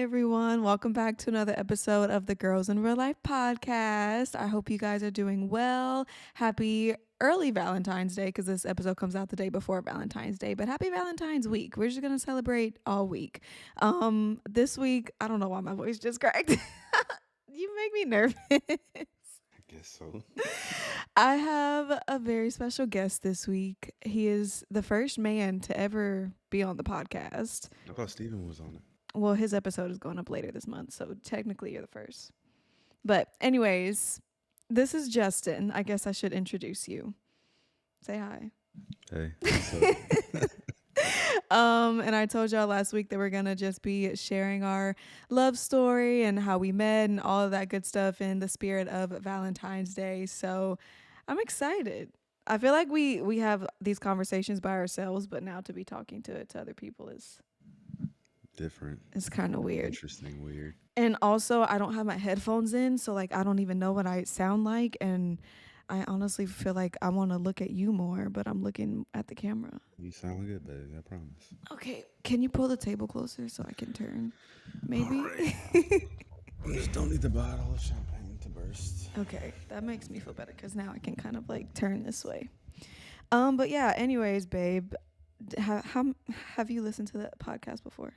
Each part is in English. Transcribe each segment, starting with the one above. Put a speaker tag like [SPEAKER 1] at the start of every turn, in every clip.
[SPEAKER 1] everyone. Welcome back to another episode of the Girls in Real Life podcast. I hope you guys are doing well. Happy early Valentine's Day because this episode comes out the day before Valentine's Day. But happy Valentine's week. We're just going to celebrate all week. This week, I don't know why my voice just cracked. You make me nervous.
[SPEAKER 2] I guess so.
[SPEAKER 1] I have a very special guest this week. He is the first man to ever be on the podcast.
[SPEAKER 2] I thought Steven was on it.
[SPEAKER 1] Well, his episode is going up later this month, so technically you're the first. But, anyways, this is Justin. I guess I should introduce you. Say hi.
[SPEAKER 2] Hey, what's up?
[SPEAKER 1] And I told y'all last week that we're gonna just be sharing our love story and how we met and all of that good stuff in the spirit of Valentine's Day. So I'm excited. I feel like we have these conversations by ourselves, but now to be talking to it to other people
[SPEAKER 2] Different,
[SPEAKER 1] is kind of weird.
[SPEAKER 2] interesting, weird.
[SPEAKER 1] And also, I don't have my headphones in, so like I don't even know what I sound like. And I honestly feel like I want to look at you more, but I'm looking at the camera.
[SPEAKER 2] You sound good, baby. I promise.
[SPEAKER 1] Okay, can you pull the table closer so I can turn?
[SPEAKER 2] All
[SPEAKER 1] Maybe.
[SPEAKER 2] right. I just don't need the bottle of champagne to burst.
[SPEAKER 1] Okay, that makes me feel better because now I can kind of like turn this way. But yeah. Anyways, babe, how have you listened to the podcast before?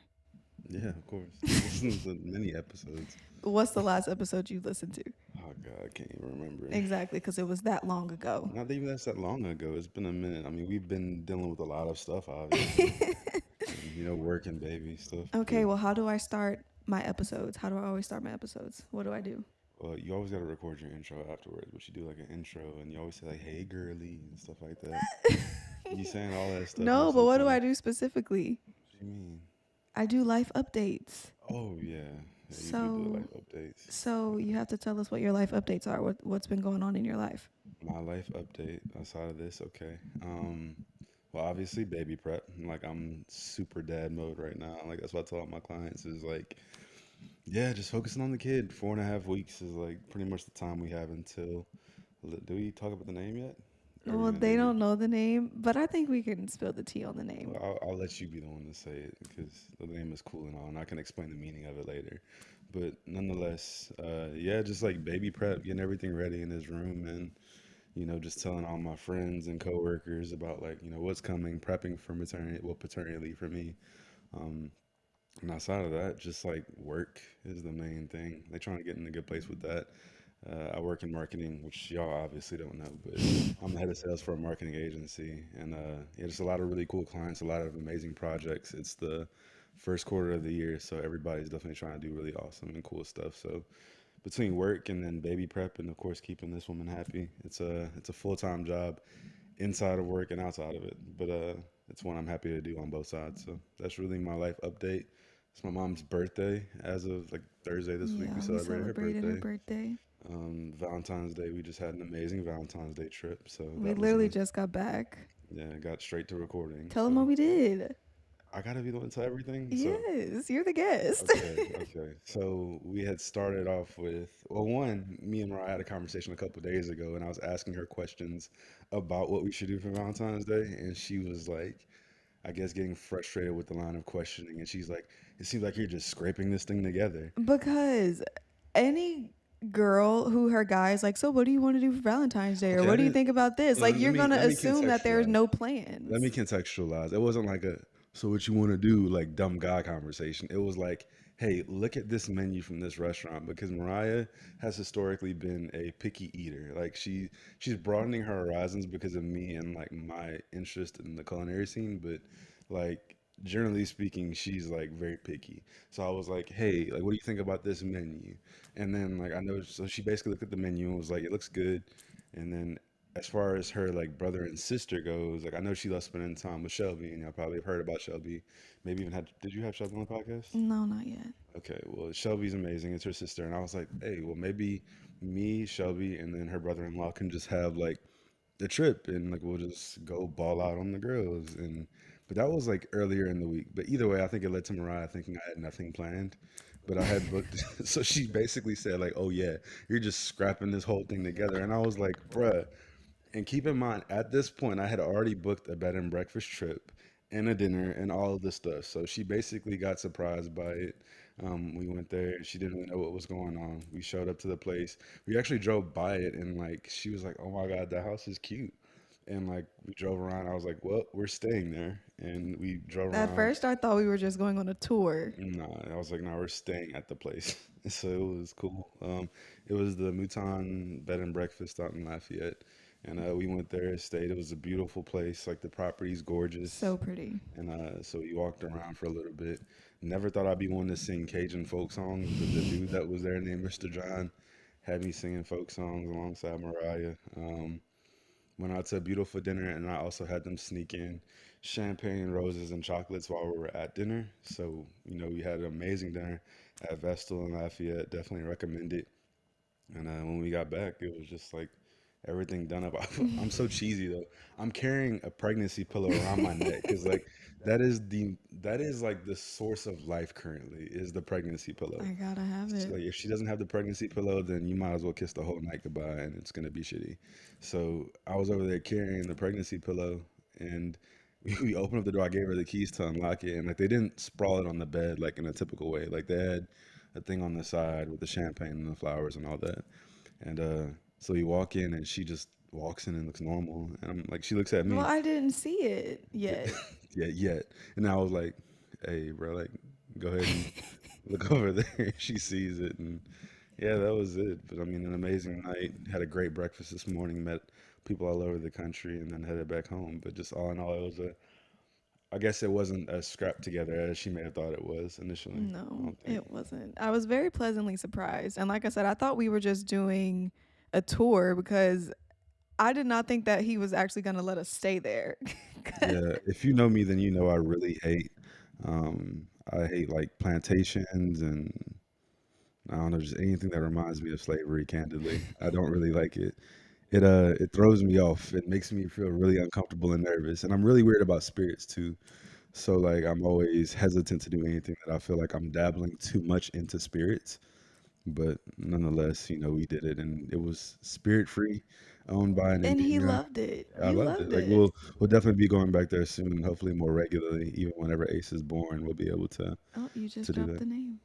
[SPEAKER 2] Yeah, of course. Listen to many episodes.
[SPEAKER 1] What's the last episode you listened to?
[SPEAKER 2] Oh God, I can't even remember.
[SPEAKER 1] Exactly, because it was that long ago.
[SPEAKER 2] Not even that's that long ago. It's been a minute. I mean, we've been dealing with a lot of stuff, obviously, and work and baby stuff.
[SPEAKER 1] Okay,
[SPEAKER 2] But
[SPEAKER 1] well, how do I start my episodes? How do I always start my episodes? What do I do?
[SPEAKER 2] well, you always got to record your intro afterwards. But you do like an intro, and you always say like, "Hey, girly," and stuff like that. You saying all that stuff
[SPEAKER 1] No,
[SPEAKER 2] most
[SPEAKER 1] but
[SPEAKER 2] of
[SPEAKER 1] what
[SPEAKER 2] the
[SPEAKER 1] do I
[SPEAKER 2] time.
[SPEAKER 1] do specifically?
[SPEAKER 2] What do you mean?
[SPEAKER 1] I do life updates.
[SPEAKER 2] Oh yeah, yeah, you do
[SPEAKER 1] So,
[SPEAKER 2] life updates.
[SPEAKER 1] so you have to tell us what your life updates are. What's been going on in your life?
[SPEAKER 2] My life update outside of this, okay. Well, obviously baby prep. Like I'm super dad mode right now. Like that's what I tell all my clients is like, yeah, just focusing on the kid. 4.5 weeks is like pretty much the time we have until. Do we talk about the name yet? Or are we
[SPEAKER 1] Well,
[SPEAKER 2] gonna
[SPEAKER 1] they
[SPEAKER 2] do the?
[SPEAKER 1] don't know the name, but I think we can spill the tea on the name.
[SPEAKER 2] Well, I'll let you be the one to say it because the name is cool and all, and I can explain the meaning of it later. But nonetheless, yeah, just like baby prep, getting everything ready in his room, and just telling all my friends and coworkers about like what's coming, prepping for maternity, well, paternity leave for me. Um, and outside of that, just like work is the main thing. They trying to get in a good place with that. I work in marketing, which y'all obviously don't know, but I'm the head of sales for a marketing agency, and yeah, just a lot of really cool clients, a lot of amazing projects. It's the first quarter of the year, so everybody's definitely trying to do really awesome and cool stuff. So between work and then baby prep, and of course keeping this woman happy, it's a full time job inside of work and outside of it. But it's one I'm happy to do on both sides. So that's really my life update. It's my mom's birthday as of like Thursday this week. We
[SPEAKER 1] Yeah, we
[SPEAKER 2] celebrated her
[SPEAKER 1] celebrated her
[SPEAKER 2] birthday.
[SPEAKER 1] birthday.
[SPEAKER 2] Valentine's Day, we just had an amazing Valentine's Day trip. So
[SPEAKER 1] We
[SPEAKER 2] that was
[SPEAKER 1] literally
[SPEAKER 2] nice.
[SPEAKER 1] just got back.
[SPEAKER 2] Yeah, got straight to recording.
[SPEAKER 1] Tell them what
[SPEAKER 2] So
[SPEAKER 1] we did.
[SPEAKER 2] I gotta be the one to tell everything. So
[SPEAKER 1] Yes, you're the guest.
[SPEAKER 2] okay, okay. So we had started off with, well, one, me and Mariah had a conversation a couple of days ago, and I was asking her questions about what we should do for Valentine's Day, and she was like, I guess getting frustrated with the line of questioning, and she's like, "It seems like you're just scraping this thing together."
[SPEAKER 1] Because any girl who her guy is like, so what do you want to do for Valentine's Day? Or
[SPEAKER 2] Okay, I
[SPEAKER 1] what do you
[SPEAKER 2] didn't.
[SPEAKER 1] think about this?
[SPEAKER 2] No,
[SPEAKER 1] Like,
[SPEAKER 2] let
[SPEAKER 1] you're
[SPEAKER 2] me
[SPEAKER 1] going to
[SPEAKER 2] let me
[SPEAKER 1] assume that there's
[SPEAKER 2] contextualize.
[SPEAKER 1] no
[SPEAKER 2] Let me
[SPEAKER 1] plans.
[SPEAKER 2] contextualize. It wasn't like a so what you want to do like dumb guy conversation. It was like, hey, look at this menu from this restaurant because Mariah has historically been a picky eater. Like she's broadening her horizons because of me and like my interest in the culinary scene, but like generally speaking, she's like very picky. So I was like, hey, like what do you think about this menu? And then like I know so she basically looked at the menu and was like, it looks good. And then as far as her like brother and sister goes, like I know she loves spending time with Shelby, and y'all probably have heard about Shelby. Maybe even had did you have Shelby on the podcast?
[SPEAKER 1] No, not yet.
[SPEAKER 2] Okay, well Shelby's amazing. It's her sister, and I was like, hey, well maybe me, Shelby, and then her brother-in-law can just have like the trip, and like we'll just go ball out on the girls. And but that was like earlier in the week. But either way, I think it led to Mariah thinking I had nothing planned. But I had booked, so she basically said like, "Oh yeah, you're just scrapping this whole thing together," and I was like, "Bruh." And keep in mind, at this point, I had already booked a bed and breakfast trip and a dinner and all of this stuff. So she basically got surprised by it. We went there. She didn't really know what was going on. We showed up to the place. We actually drove by it, and like she was like, "Oh my God, that house is cute." And like we drove around. I was like, "Well, we're staying there," and we drove
[SPEAKER 1] At
[SPEAKER 2] around.
[SPEAKER 1] first, I thought we were just going on a tour.
[SPEAKER 2] No, I was like, "No, we're staying at the place." So it was cool. It was the Mouton Bed and Breakfast out in Lafayette, and we went there, stayed. It was a beautiful place. Like the property's gorgeous.
[SPEAKER 1] So pretty.
[SPEAKER 2] And so we walked around for a little bit. Never thought I'd be one to sing Cajun folk songs, but the dude that was there named Mr. John had me singing folk songs alongside Mariah. Went out to a beautiful dinner, and I also had them sneak in champagne, roses, and chocolates while we were at dinner. So, we had an amazing dinner at Vestal and Lafayette. Definitely recommend it. And when we got back, it was just like everything done up. I'm so cheesy though. I'm carrying a pregnancy pillow around my neck because like that is like the source of life currently is the pregnancy pillow.
[SPEAKER 1] I gotta have
[SPEAKER 2] It's
[SPEAKER 1] it.
[SPEAKER 2] like if she doesn't have the pregnancy pillow, then you might as well kiss the whole night goodbye, and it's gonna be shitty. So I was over there carrying the pregnancy pillow, and we opened up the door. I gave her the keys to unlock it, and like they didn't sprawl it on the bed like in a typical way. Like they had a thing on the side with the champagne and the flowers and all that. And so we walk in, and she just walks in and looks normal. And I'm like, she looks at
[SPEAKER 1] Well,
[SPEAKER 2] me,
[SPEAKER 1] I didn't see it yet.
[SPEAKER 2] yeah, yet. And I was like, hey, bro, like, go ahead and look over there. She sees it, and yeah, that was it. But I mean, an amazing night. Had a great breakfast this morning. Met people all over the country, and then headed back home. But just all in all, it was a. I guess it wasn't as scrapped together as she may have thought it was initially. I
[SPEAKER 1] No,
[SPEAKER 2] don't think.
[SPEAKER 1] it wasn't. I was very pleasantly surprised. And like I said, I thought we were just doing a tour because I did not think that he was actually going to let us stay there.
[SPEAKER 2] Yeah, if you know me, then you know I really hate. I hate like plantations and I don't know, just anything that reminds me of slavery. Candidly, I don't really like it. It throws me off. It makes me feel really uncomfortable and nervous, and I'm really weird about spirits too. So like I'm always hesitant to do anything that I feel like I'm dabbling too much into spirits. But nonetheless, we did it, and it was spirit free, owned by an
[SPEAKER 1] And he
[SPEAKER 2] Indian guy.
[SPEAKER 1] loved it.
[SPEAKER 2] I
[SPEAKER 1] You
[SPEAKER 2] loved it.
[SPEAKER 1] loved
[SPEAKER 2] Like
[SPEAKER 1] it.
[SPEAKER 2] we'll definitely be going back there soon, hopefully more regularly. Even whenever Ace is born, we'll be able
[SPEAKER 1] Oh, you just
[SPEAKER 2] to do
[SPEAKER 1] dropped
[SPEAKER 2] that.
[SPEAKER 1] the name.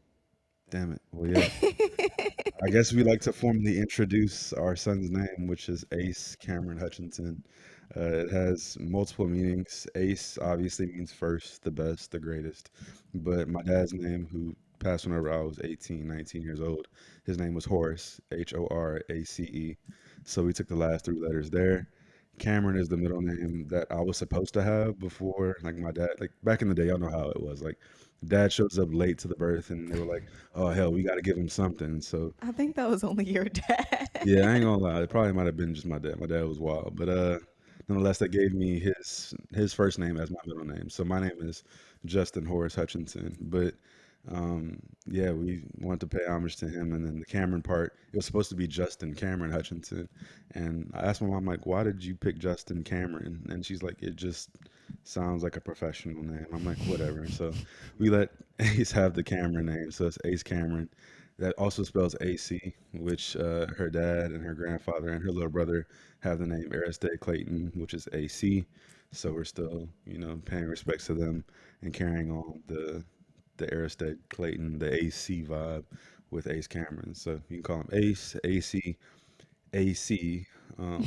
[SPEAKER 2] Damn it. Well, yeah. I guess we like to formally introduce our son's name, which is Ace Cameron Hutchinson. It has multiple meanings. Ace obviously means first, the best, the greatest. But my dad's name, who passed whenever I was 18, 19 years old, his name was Horace, Horace. So we took the last three letters there. Cameron is the middle name that I was supposed to have before. Like my dad, like back in the day, y'all know how it was. Like dad shows up late to the birth, and they were like, "Oh hell, we got to give him something." So
[SPEAKER 1] I think that was only your dad.
[SPEAKER 2] yeah, I ain't gonna lie. It probably might have been just my dad. My dad was wild, but nonetheless, they gave me his first name as my middle name. So my name is Justin Horace Hutchinson. But yeah, we wanted to pay homage to him, and then the Cameron part. It was supposed to be Justin Cameron Hutchinson, and I asked my mom like, "Why did you pick Justin Cameron?" And she's like, "It just sounds like a professional name." I'm like, "Whatever." So we let Ace have the Cameron name, so it's Ace Cameron. That also spells AC, which her dad and her grandfather and her little brother have the name Aristide Clayton, which is AC. So we're still, paying respects to them and carrying on the Aristide Clayton, the AC vibe with Ace Cameron. So you can call him Ace, AC, AC. Um,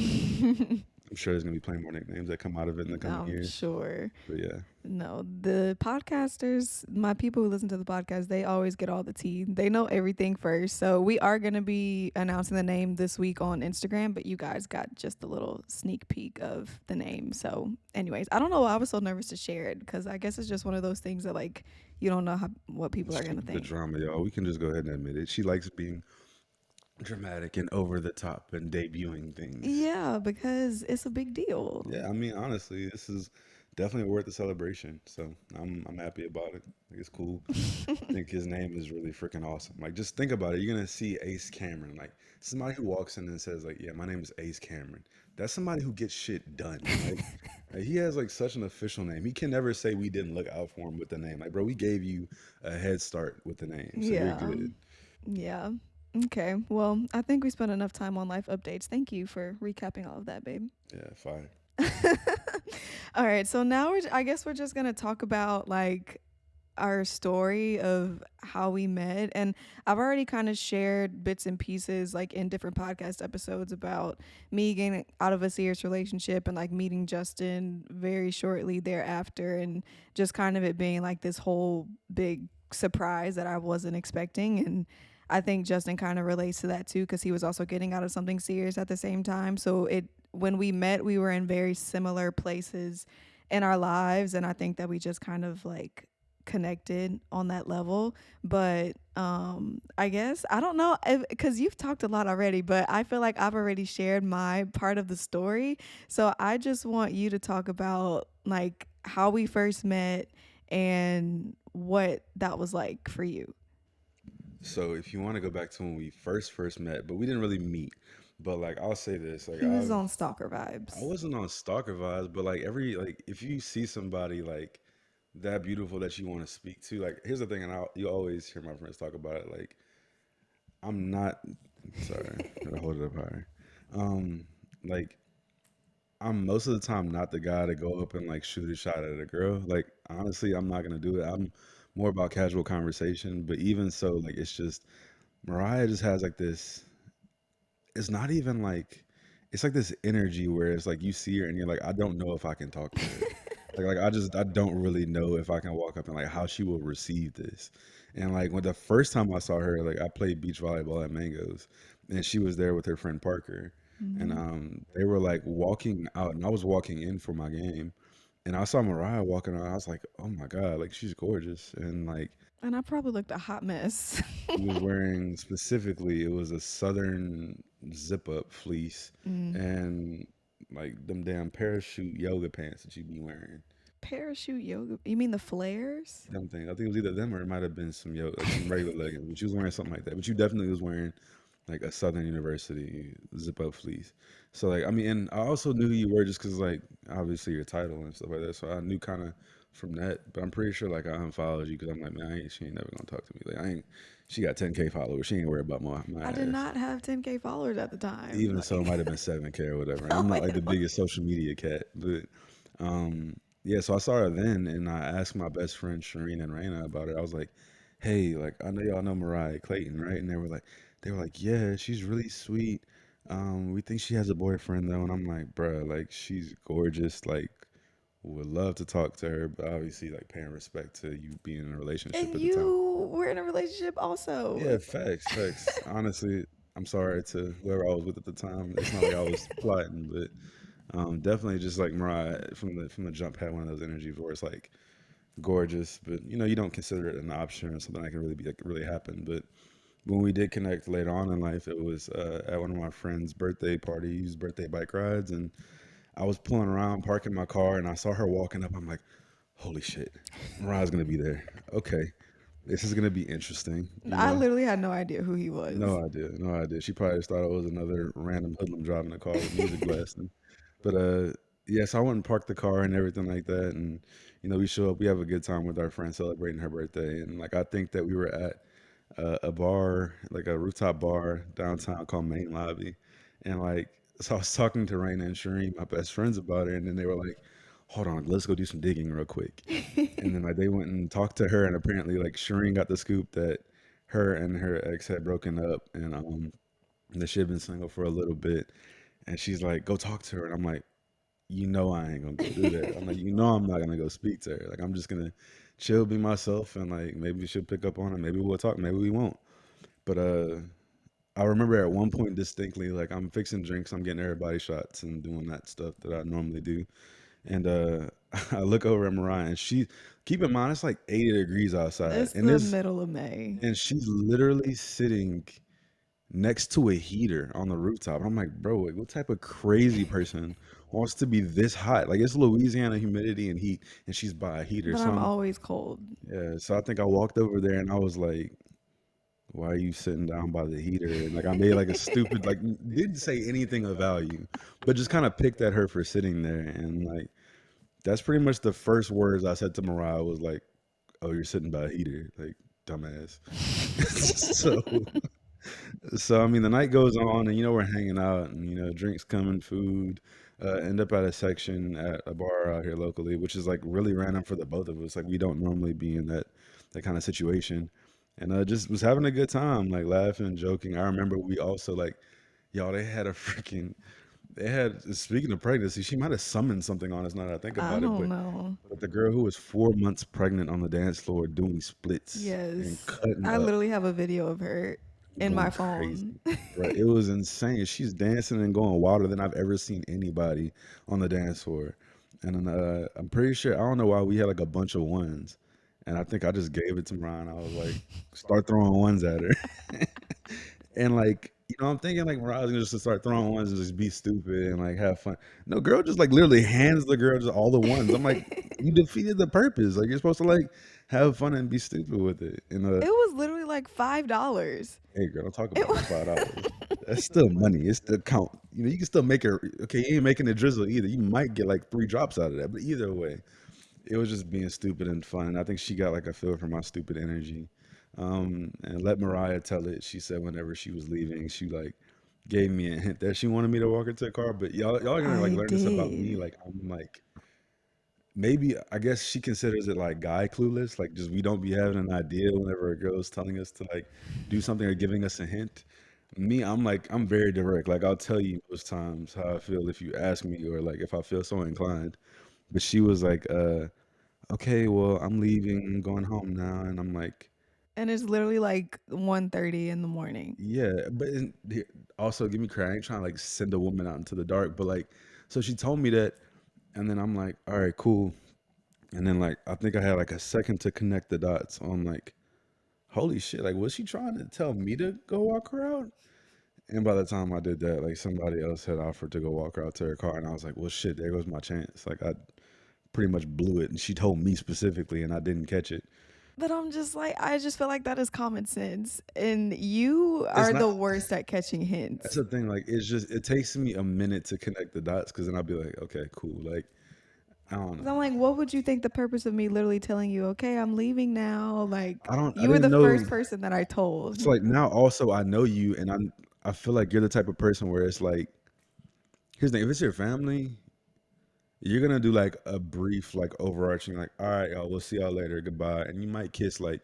[SPEAKER 2] I'm sure there's gonna be plenty more nicknames that come out of it in the coming
[SPEAKER 1] I'm
[SPEAKER 2] years.
[SPEAKER 1] sure.
[SPEAKER 2] But yeah,
[SPEAKER 1] No, the podcasters, my people who listen to the podcast, they always get all the tea. They know everything first. So we are going to be announcing the name this week on Instagram, but you guys got just a little sneak peek of the name. So, anyways, I don't know why I was so nervous to share it because I guess it's just one of those things that, like, you don't know what people are going to
[SPEAKER 2] skip the
[SPEAKER 1] think.
[SPEAKER 2] drama, y'all. We can just go ahead and admit it. She likes being dramatic and over the top and debuting things.
[SPEAKER 1] Yeah, because it's a big deal.
[SPEAKER 2] Yeah, I mean, honestly, this is definitely worth the celebration. So I'm happy about it. Like, it's cool. I think his name is really freaking awesome. Like, just think about it. You're gonna see Ace Cameron, like somebody who walks in and says, like, "Yeah, my name is Ace Cameron." That's somebody who gets shit done. Like, he has like such an official name. He can never say we didn't look out for him with the name. Like, bro, we gave you a head start with the name, so you're
[SPEAKER 1] Yeah.
[SPEAKER 2] good.
[SPEAKER 1] Yeah. Okay. Well, I think we spent enough time on life updates. Thank you for recapping all of that, babe.
[SPEAKER 2] Yeah, fire.
[SPEAKER 1] All right. So now I guess we're just going to talk about like our story of how we met. And I've already kind of shared bits and pieces like in different podcast episodes about me getting out of a serious relationship and like meeting Justin very shortly thereafter, and just kind of it being like this whole big surprise that I wasn't expecting. And I think Justin kind of relates to that too, because he was also getting out of something serious at the same time. So it when we met, we were in very similar places in our lives, and I think that we just kind of like connected on that level. But I guess I don't know, because you've talked a lot already, but I feel like I've already shared my part of the story. So I just want you to talk about like how we first met and what that was like for you.
[SPEAKER 2] So if you want to go back to when we first met, but we didn't really meet. But like I'll say this, like
[SPEAKER 1] He was on stalker
[SPEAKER 2] I
[SPEAKER 1] vibes.
[SPEAKER 2] wasn't on stalker vibes, but like like if you see somebody like that beautiful that you want to speak to, like here's the thing, and you always hear my friends talk about it. Like I'm not sorry, gotta hold it up higher. Um, like I'm most of the time not the guy to go up and like shoot a shot at a girl. Like honestly, I'm not gonna do it. I'm more about casual conversation. But even so, like it's just Mariah just has like this. It's not even like it's like this energy where it's like you see her and you're like, I don't know if I can talk to her. I don't really know if I can walk up and like how she will receive this. And like when the first time I saw her, like I played beach volleyball at Mangoes, and she was there with her friend Parker, and
[SPEAKER 1] Mhm.
[SPEAKER 2] they were like walking out, and I was walking in for my game, and I saw Mariah walking out. I was like, oh my god, like she's gorgeous, and like
[SPEAKER 1] And I probably looked a hot mess.
[SPEAKER 2] she was wearing specifically, it was a southern zip up fleece
[SPEAKER 1] Mm.
[SPEAKER 2] and like them damn parachute yoga pants that you be wearing.
[SPEAKER 1] Parachute yoga. You mean the flares?
[SPEAKER 2] Them things. I think it was either them or it might have been some yoga, like some regular leggings. But she was wearing something like that. But you definitely was wearing like a Southern University zip up fleece. So like I mean, and I also knew who you were just because like obviously your title and stuff like that. So I knew kind of from that. But I'm pretty sure like I unfollowed you because I'm like, man, she ain't never gonna talk to me. Like I ain't. She got 10K followers. She ain't worried about my
[SPEAKER 1] I did
[SPEAKER 2] ass.
[SPEAKER 1] not have 10K followers at the time.
[SPEAKER 2] Even so, it
[SPEAKER 1] Like,
[SPEAKER 2] might have been 7K or whatever. And
[SPEAKER 1] oh
[SPEAKER 2] I'm
[SPEAKER 1] my
[SPEAKER 2] not like the
[SPEAKER 1] god.
[SPEAKER 2] biggest social media cat, but um, yeah. So I saw her then, and I asked my best friend Shireen and Raina about it. I was like, "Hey, like I know y'all know Mariah Clayton, right?" And they were like, "Yeah, she's really sweet. We think she has a boyfriend though." And I'm like, "Bruh, like she's gorgeous. Like would love to talk to her, but obviously like paying respect to you being in a relationship
[SPEAKER 1] And
[SPEAKER 2] at the time."
[SPEAKER 1] you were in a relationship
[SPEAKER 2] Yeah,
[SPEAKER 1] also.
[SPEAKER 2] facts, facts. Honestly, I'm sorry to whoever I was with at the time. It's not like I was plotting, but definitely just like Mariah from the jump had one of those energies where it's like gorgeous, but you don't consider it an option or something that can really be like really happen. But when we did connect later on in life, it was at one of my friend's birthday parties, birthday bike rides, and I was pulling around, parking my car, and I saw her walking up. I'm like, holy shit, Mariah's gonna be there. Okay, this is gonna be interesting, you
[SPEAKER 1] I
[SPEAKER 2] know.
[SPEAKER 1] literally had no idea who he was.
[SPEAKER 2] No idea, no idea. She probably just thought it was another random hoodlum driving a car with music blasting. But yeah, so I went and parked the car and everything like that, and we show up. We have a good time with our friend celebrating her birthday, and like I think that we were at a bar, like a rooftop bar downtown called Main Lobby, and like so I was talking to Raina and Shireen, my best friends, about it, and then they were like, "Hold on, let's go do some digging real quick." And then like they went and talked to her, and apparently like Shireen got the scoop that her and her ex had broken up, and that she had been single for a little bit, and she's like, "Go talk to her," and I'm like, I ain't gonna go do that. I'm like, I'm not gonna go speak to her. Like I'm just gonna chill, be myself, and like maybe she'll pick up on it. Maybe we'll talk. Maybe we won't. But I remember at one point distinctly, like I'm fixing drinks, I'm getting everybody shots and doing that stuff that I normally do. And I look over at Mariah, and keep in mind, it's like 80 degrees outside,
[SPEAKER 1] It's the middle of May.
[SPEAKER 2] and she's literally sitting next to a heater on the rooftop. And I'm like, bro, like, what type of crazy person wants to be this hot? Like it's Louisiana humidity and heat, and she's by a heater.
[SPEAKER 1] But
[SPEAKER 2] So
[SPEAKER 1] I'm
[SPEAKER 2] I'm
[SPEAKER 1] always cold.
[SPEAKER 2] yeah. So I think I walked over there and I was like, why are you sitting down by the heater? And like I made like a stupid like didn't say anything of value, but just kind of picked at her for sitting there. And like that's pretty much the first words I said to Mariah was like, "Oh, you're sitting by a heater, like dumbass." so So I mean, the night goes on, and we're hanging out, and drinks coming, food. End up at a section at a bar out here locally, which is like really random for the both of us. Like we don't normally be in that. that kind of situation. And just was having a good time, like laughing and joking. I remember we also like, y'all, they had a freaking, they had, speaking of pregnancy, she might have summoned something on us now that I think
[SPEAKER 1] I
[SPEAKER 2] about it,
[SPEAKER 1] don't know.
[SPEAKER 2] but the girl who was 4 months pregnant on the dance floor doing splits and
[SPEAKER 1] Yes.
[SPEAKER 2] cutting
[SPEAKER 1] I
[SPEAKER 2] up,
[SPEAKER 1] literally have a video of her in my
[SPEAKER 2] going crazy.
[SPEAKER 1] phone.
[SPEAKER 2] Bro, it was insane. She's dancing and going wilder than I've ever seen anybody on the dance floor. And then I'm pretty sure, I don't know why we had like a bunch of ones. And I think I just gave it to Mariah. I was like, start throwing ones at her. And like, I'm thinking like Mariah's gonna just start throwing ones and just be stupid and like have fun. No, girl just like literally hands the girl just all the ones. I'm like, you defeated the purpose. Like you're supposed to like have fun and be stupid with it. And
[SPEAKER 1] It was literally like $5.
[SPEAKER 2] hey girl, don't talk
[SPEAKER 1] It
[SPEAKER 2] about
[SPEAKER 1] was
[SPEAKER 2] no $5. That's still money. It's still count. You can still make it. Okay, you ain't making a drizzle either. You might get like 3 drops out of that, but either way, it was just being stupid and fun. I think she got like a feel for my stupid energy. And let Mariah tell it. She said whenever she was leaving, she like gave me a hint that she wanted me to walk her to the car. But y'all are gonna like
[SPEAKER 1] I
[SPEAKER 2] learn this about me.
[SPEAKER 1] did.
[SPEAKER 2] Like I'm like maybe I guess she considers it like guy clueless. Like just we don't be having an idea whenever a girl is telling us to like do something or giving us a hint. Me, I'm like I'm very direct. Like I'll tell you most times how I feel if you ask me or like if I feel so inclined. But she was like, okay, well, I'm leaving, I'm going home now. And I'm like,
[SPEAKER 1] And it's literally like 1:30 in the morning.
[SPEAKER 2] yeah, but also give me credit. I ain't trying to like send a woman out into the dark, but like, so she told me that, and then I'm like, all right, cool. And then like, I think I had like a second to connect the dots on like, holy shit, like, was she trying to tell me to go walk her out? And by the time I did that, like somebody else had offered to go walk her out to her car, and I was like, well, shit, there goes my chance. Like I pretty much blew it, and she told me specifically, and I didn't catch it.
[SPEAKER 1] But I'm just like, I just feel like that is common sense. And you
[SPEAKER 2] It's
[SPEAKER 1] are
[SPEAKER 2] not.
[SPEAKER 1] the worst at catching
[SPEAKER 2] That's
[SPEAKER 1] hints.
[SPEAKER 2] the thing. Like, it's just it takes me a minute to connect the dots because then I'll be like, okay, cool. Like, I don't
[SPEAKER 1] 'Cause
[SPEAKER 2] know.
[SPEAKER 1] I'm like, what would you think the purpose of me literally telling you, okay, I'm leaving now? Like,
[SPEAKER 2] I don't. I
[SPEAKER 1] you were
[SPEAKER 2] didn't
[SPEAKER 1] the
[SPEAKER 2] know.
[SPEAKER 1] first person that I
[SPEAKER 2] It's
[SPEAKER 1] told.
[SPEAKER 2] like now also I know you, and I feel like you're the type of person where it's like, here's the thing. If it's your family, you're gonna do like a brief, like overarching, like, all right, y'all, we'll see y'all later, goodbye, and you might kiss like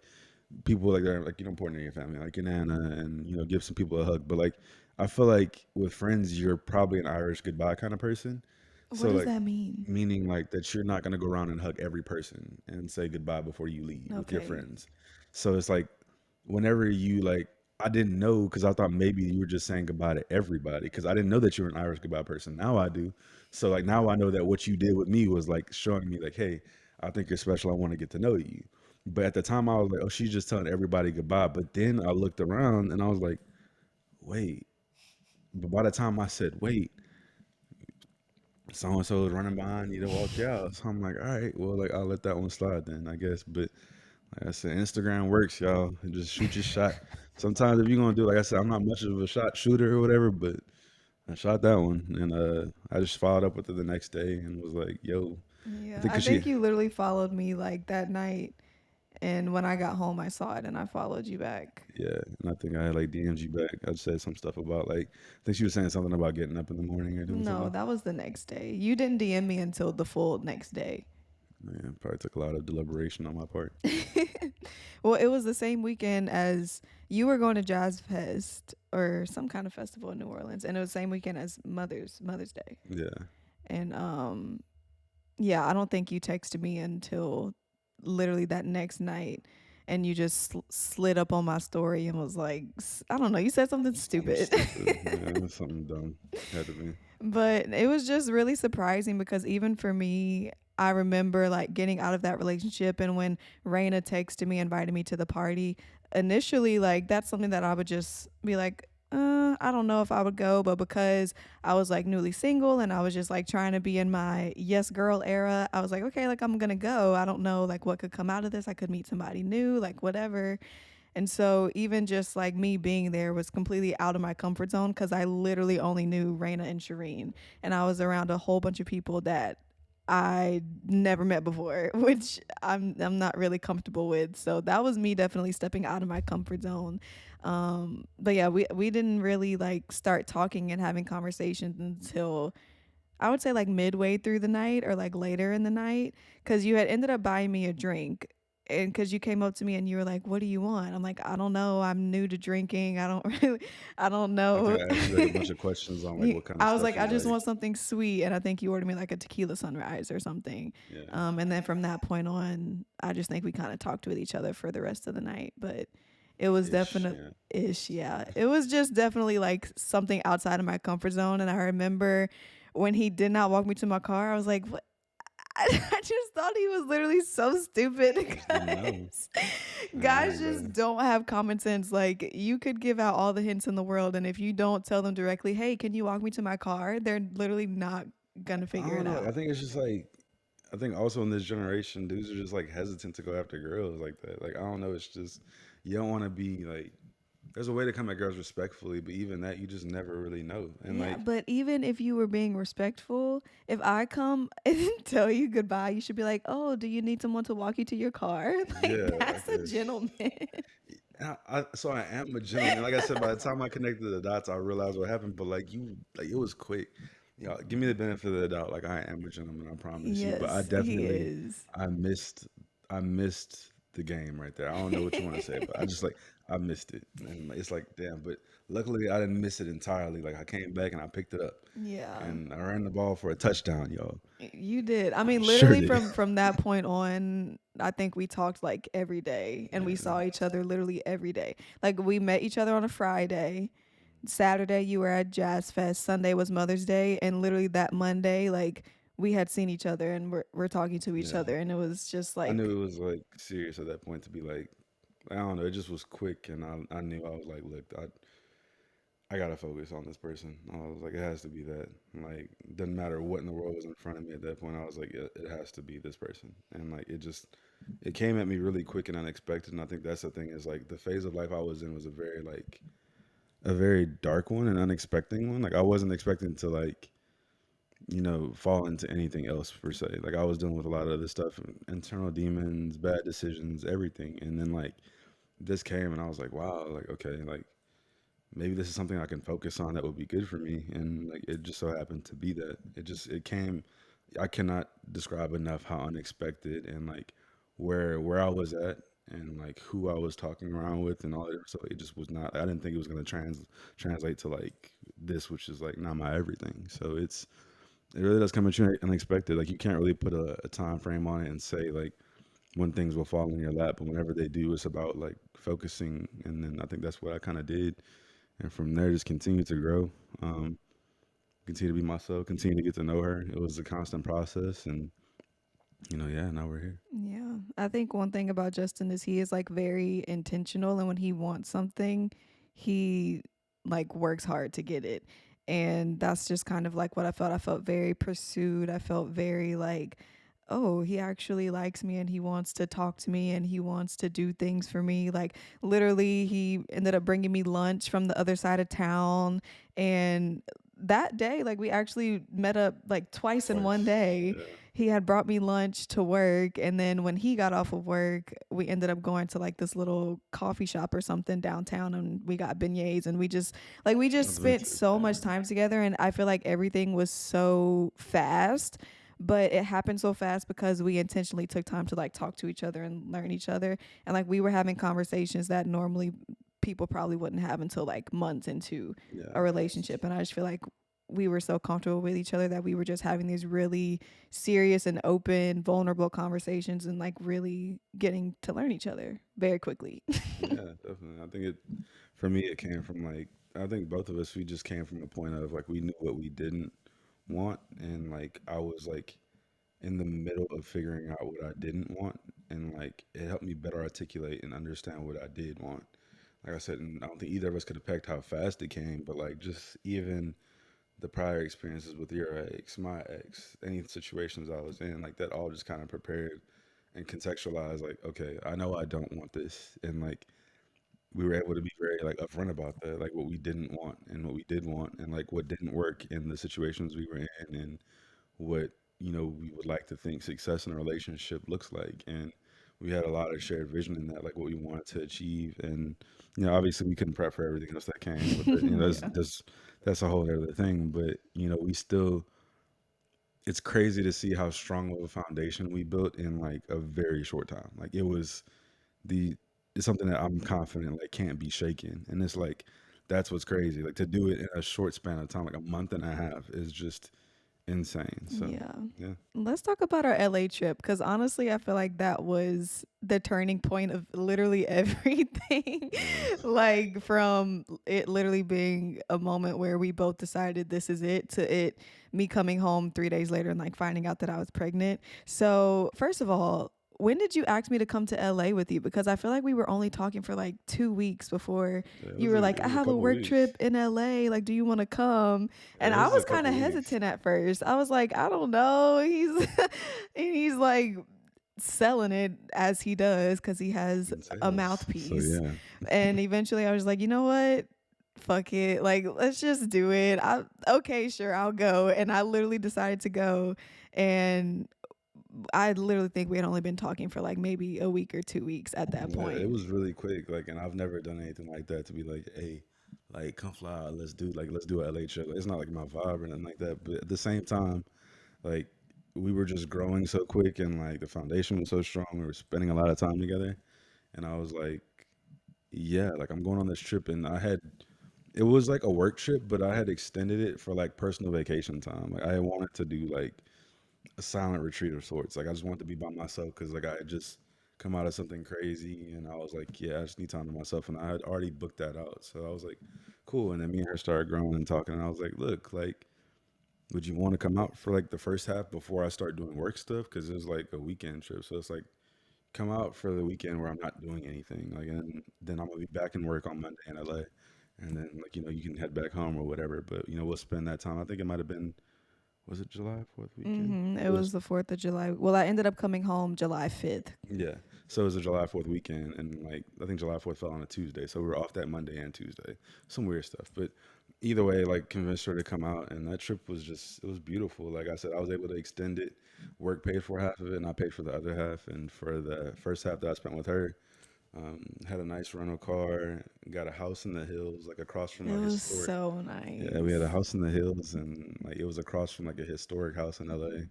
[SPEAKER 2] people like that, are, like important in your family, like your nana, and give some people a hug. But like, I feel like with friends, you're probably an Irish goodbye kind of person.
[SPEAKER 1] What
[SPEAKER 2] So
[SPEAKER 1] does
[SPEAKER 2] like,
[SPEAKER 1] that mean?
[SPEAKER 2] meaning like that you're not gonna go around and hug every person and say goodbye before you leave with your
[SPEAKER 1] Okay.
[SPEAKER 2] friends. So it's like whenever you like, I didn't know because I thought maybe you were just saying goodbye to everybody because I didn't know that you were an Irish goodbye person. Now I do. So like now I know that what you did with me was like showing me like, hey, I think you're special. I want to get to know you. But at the time I was like, oh, she's just telling everybody goodbye. But then I looked around and I was like, wait. But by the time I said wait, so and so is running behind you to walk you out. So I'm like, all right, well, like I'll let that one slide then, I guess. But like I said, Instagram works, y'all. Just shoot your shot. Sometimes if you're gonna do, like I said, I'm not much of a shot shooter or whatever, but I shot that one, and I just followed up with it the next day and was like, yo, I
[SPEAKER 1] Yeah,
[SPEAKER 2] think
[SPEAKER 1] I
[SPEAKER 2] cause she,
[SPEAKER 1] think you literally followed me like that night. And when I got home, I saw it and I followed you back.
[SPEAKER 2] yeah, and I think I had like DM'd you back. I just said some stuff about like, I think she was saying something about getting up in the morning or doing
[SPEAKER 1] No,
[SPEAKER 2] something.
[SPEAKER 1] that was the next day. You didn't DM me until the full next day.
[SPEAKER 2] Yeah, probably took a lot of deliberation on my part.
[SPEAKER 1] Well, it was the same weekend as you were going to Jazz Fest or some kind of festival in New Orleans, and it was the same weekend as Mother's Day.
[SPEAKER 2] Yeah,
[SPEAKER 1] And yeah, I don't think you texted me until literally that next night, and you just slid up on my story and was like, I don't know, you said something
[SPEAKER 2] something
[SPEAKER 1] stupid.
[SPEAKER 2] stupid. Yeah, something dumb. Had to be.
[SPEAKER 1] But it was just really surprising because even for me, I remember like getting out of that relationship, and when Raina texted me, invited me to the party, initially like that's something that I would just be like, I don't know if I would go, but because I was like newly single and I was just like trying to be in my yes girl era, I was like, okay, like I'm gonna go. I don't know like what could come out of this. I could meet somebody new, like whatever. And so even just like me being there was completely out of my comfort zone because I literally only knew Raina and Shireen. And I was around a whole bunch of people that I never met before, which I'm not really comfortable with. So that was me definitely stepping out of my comfort zone. But yeah, we didn't really like start talking and having conversations until I would say like midway through the night or like later in the night because you had ended up buying me a drink and because you came up to me and you were like, "What do you want?" I'm like, "I don't know. I'm new to drinking. I don't really, I don't
[SPEAKER 2] I think
[SPEAKER 1] know."
[SPEAKER 2] I asked you like a bunch of questions on like what kind of
[SPEAKER 1] I was
[SPEAKER 2] stuff
[SPEAKER 1] like, "I
[SPEAKER 2] you
[SPEAKER 1] just
[SPEAKER 2] like.
[SPEAKER 1] want something sweet," and I think you ordered me like a tequila sunrise or something.
[SPEAKER 2] Yeah,
[SPEAKER 1] And then from that point on, I just think we kind of talked with each other for the rest of the night. But it was
[SPEAKER 2] ish.
[SPEAKER 1] definitely
[SPEAKER 2] Yeah.
[SPEAKER 1] ish, yeah. It was just definitely like something outside of my comfort zone. And I remember when he did not walk me to my car, I was like, "What?" I just thought he was literally so stupid
[SPEAKER 2] Just didn't know.
[SPEAKER 1] because
[SPEAKER 2] Yeah,
[SPEAKER 1] guys just
[SPEAKER 2] but
[SPEAKER 1] don't have common sense. Like, you could give out all the hints in the world, and if you don't tell them directly, "Hey, can you walk me to my car?" they're literally not gonna
[SPEAKER 2] I
[SPEAKER 1] figure
[SPEAKER 2] don't
[SPEAKER 1] it
[SPEAKER 2] know. I
[SPEAKER 1] out.
[SPEAKER 2] think it's just like I think also in this generation, dudes are just like hesitant to go after girls like that. Like I don't know. It's just you don't want to be like. There's a way to come at girls respectfully, but even that you just never really know. And
[SPEAKER 1] Yeah,
[SPEAKER 2] like,
[SPEAKER 1] but even if you were being respectful, if I come and tell you goodbye, you should be like, "Oh, do you need someone to walk you to your car?" Like,
[SPEAKER 2] yeah, I
[SPEAKER 1] that's a
[SPEAKER 2] guess.
[SPEAKER 1] gentleman.
[SPEAKER 2] So I am a gentleman. Like I said, by the time I connected the dots, I realized what happened. But like you, like it was quick. You know, give me the benefit of the doubt. Like I am a gentleman, I promise you. But I
[SPEAKER 1] Yes, he
[SPEAKER 2] definitely,
[SPEAKER 1] is.
[SPEAKER 2] I missed, I missed the game right there. I don't know what you want to say, but I just like I missed it, and it's like damn. But luckily, I didn't miss it entirely. Like I came back and I picked it up,
[SPEAKER 1] Yeah.
[SPEAKER 2] and I ran the ball for a touchdown, y'all.
[SPEAKER 1] You did. I mean,
[SPEAKER 2] Sure
[SPEAKER 1] literally
[SPEAKER 2] did.
[SPEAKER 1] from that point on, I think we talked like every day and we
[SPEAKER 2] Yeah,
[SPEAKER 1] saw each other literally every day. Like, we met each other on a Friday. Saturday you were at Jazz Fest. Sunday was Mother's Day, and literally that Monday, like, we had seen each other and we're talking to each
[SPEAKER 2] yeah.
[SPEAKER 1] other, and it was just
[SPEAKER 2] I knew
[SPEAKER 1] like,
[SPEAKER 2] it was like serious at that point to be like I don't know. It just was quick, and I knew I was like, look, I gotta focus on this person. I was like, it has to be that. Like, doesn't matter what in the world was in front of me at that point. I was like, it has to be this person. And like, it came at me really quick and unexpected. And I think that's the thing is like the phase of life I was in was a very dark one and unexpected one. Like, I wasn't expecting to like fall into anything else per se. Like, I was dealing with a lot of other stuff, internal demons, bad decisions, everything. And then like this came, and I was like, wow, like okay, like maybe this is something I can focus on that would be good for me. And like it just so happened to be that. It came I cannot describe enough how unexpected and like where I was at and like who I was talking around with and all that. So it just was not I didn't think it was gonna translate to like this, which is like not my everything. So it really does come at you unexpected. Like you can't really put a time frame on it and say like when things will fall in your lap, but whenever they do, it's about like focusing. And then I think that's what I kind of did, and from there just continue to grow, continue to be myself, continue to get to know her. It was a constant process, and yeah, now we're here.
[SPEAKER 1] yeah. I think one thing about Justin is he is like very intentional, and when he wants something, he like works hard to get it. And that's just kind of like what I felt. I felt very pursued. I felt very like, oh, he actually likes me and he wants to talk to me and he wants to do things for me. Like, literally, he ended up bringing me lunch from the other side of town. And that day, like, we actually met up like twice in one
[SPEAKER 2] Twice.
[SPEAKER 1] day.
[SPEAKER 2] Yeah.
[SPEAKER 1] He had brought me lunch to work, and then when he got off of work, we ended up going to like this little coffee shop or something downtown, and we got beignets, and we just spent
[SPEAKER 2] Adventures.
[SPEAKER 1] so
[SPEAKER 2] Yeah.
[SPEAKER 1] much time together. And I feel like everything was so fast, but it happened so fast because we intentionally took time to like talk to each other and learn each other. And like, we were having conversations that normally people probably wouldn't have until like months into
[SPEAKER 2] Yeah.
[SPEAKER 1] a relationship. And I just feel like we were so comfortable with each other that we were just having these really serious and open, vulnerable conversations, and like really getting to learn each other very quickly.
[SPEAKER 2] Yeah, definitely. I think for me, it came from like, I think both of us, we just came from a point of like, we knew what we didn't want. And like, I was like in the middle of figuring out what I didn't want. And like, it helped me better articulate and understand what I did want. Like I said, and I don't think either of us could have pegged how fast it came, but like, just even the prior experiences with your ex, my ex, any situations I was in, like that all just kind of prepared and contextualized, like, okay, I know I don't want this. And like, we were able to be very like upfront about that, like what we didn't want and what we did want, and like what didn't work in the situations we were in, and what we would like to think success in a relationship looks like. And we had a lot of shared vision in that, like what we wanted to achieve. And obviously we couldn't prep for everything else that came with it.
[SPEAKER 1] Yeah.
[SPEAKER 2] That's a whole other thing. But we still it's crazy to see how strong of a foundation we built in like a very short time. Like it was the it's something that I'm confident like can't be shaken. And it's like that's what's crazy. Like to do it in a short span of time, like a month and a half, is just insane. So
[SPEAKER 1] Yeah.
[SPEAKER 2] yeah,
[SPEAKER 1] Let's talk about our LA trip because honestly, I feel like that was the turning point of literally everything.
[SPEAKER 2] yeah,
[SPEAKER 1] Like, from it literally being a moment where we both decided this is it to it me coming home 3 days later and like finding out that I was pregnant. So, first of all, when did you ask me to come to LA with you? Because I feel like we were only talking for like 2 weeks before
[SPEAKER 2] yeah.
[SPEAKER 1] you were like,
[SPEAKER 2] It
[SPEAKER 1] I
[SPEAKER 2] was a
[SPEAKER 1] have a
[SPEAKER 2] couple
[SPEAKER 1] work
[SPEAKER 2] weeks.
[SPEAKER 1] trip in LA. Like, do you want to come?
[SPEAKER 2] Yeah,
[SPEAKER 1] And
[SPEAKER 2] it
[SPEAKER 1] I
[SPEAKER 2] was a
[SPEAKER 1] was kind
[SPEAKER 2] couple
[SPEAKER 1] of
[SPEAKER 2] weeks.
[SPEAKER 1] hesitant at first. I was like, I don't know. He's and he's like selling it as he does because he has
[SPEAKER 2] In
[SPEAKER 1] a
[SPEAKER 2] sales. So
[SPEAKER 1] mouthpiece.
[SPEAKER 2] yeah,
[SPEAKER 1] And eventually I was like, you know what? Fuck it. Like, let's just do it. I okay, sure, I'll go. And I literally decided to go. And I literally think we had only been talking for like maybe a week or 2 weeks at that
[SPEAKER 2] yeah,
[SPEAKER 1] point.
[SPEAKER 2] it was really quick. Like, and I've never done anything like that to be like, hey, like come fly out, let's do a LA trip. It's not like my vibe or nothing like that. But at the same time, like we were just growing so quick and like the foundation was so strong. We were spending a lot of time together, and I was like, yeah, like I'm going on this trip, and I had it was like a work trip, but I had extended it for like personal vacation time. Like I wanted to do like a silent retreat of sorts. Like I just wanted to be by myself because like I had just come out of something crazy, and I was like, yeah, I just need time to myself, and I had already booked that out. So I was like, cool. And then me and her started growing and talking, and I was like, look, like, would you want to come out for like the first half before I start doing work stuff? Because it was like a weekend trip, so it's like come out for the weekend where I'm not doing anything. Like, and then I'm gonna be back in work on Monday in LA, and then like you can head back home or whatever. But we'll spend that time. I think it might have been was it July 4th weekend?
[SPEAKER 1] It
[SPEAKER 2] It was
[SPEAKER 1] was the 4th of July. Well, I ended up coming home July 5th.
[SPEAKER 2] yeah. So it was a July 4th weekend, and like I think July 4th fell on a Tuesday, so we were off that Monday and Tuesday. Some weird stuff, but either way, like convinced her to come out, and that trip was just it was beautiful. Like I said, I was able to extend it. Work paid for half of it, and I paid for the other half. And for the first half that I spent with her, had a nice rental car, got a house in the hills, like across from
[SPEAKER 1] It
[SPEAKER 2] a
[SPEAKER 1] was
[SPEAKER 2] historic.
[SPEAKER 1] so
[SPEAKER 2] Yeah, we had a
[SPEAKER 1] nice.
[SPEAKER 2] house in the hills, and like it was across from like a historic house in LA,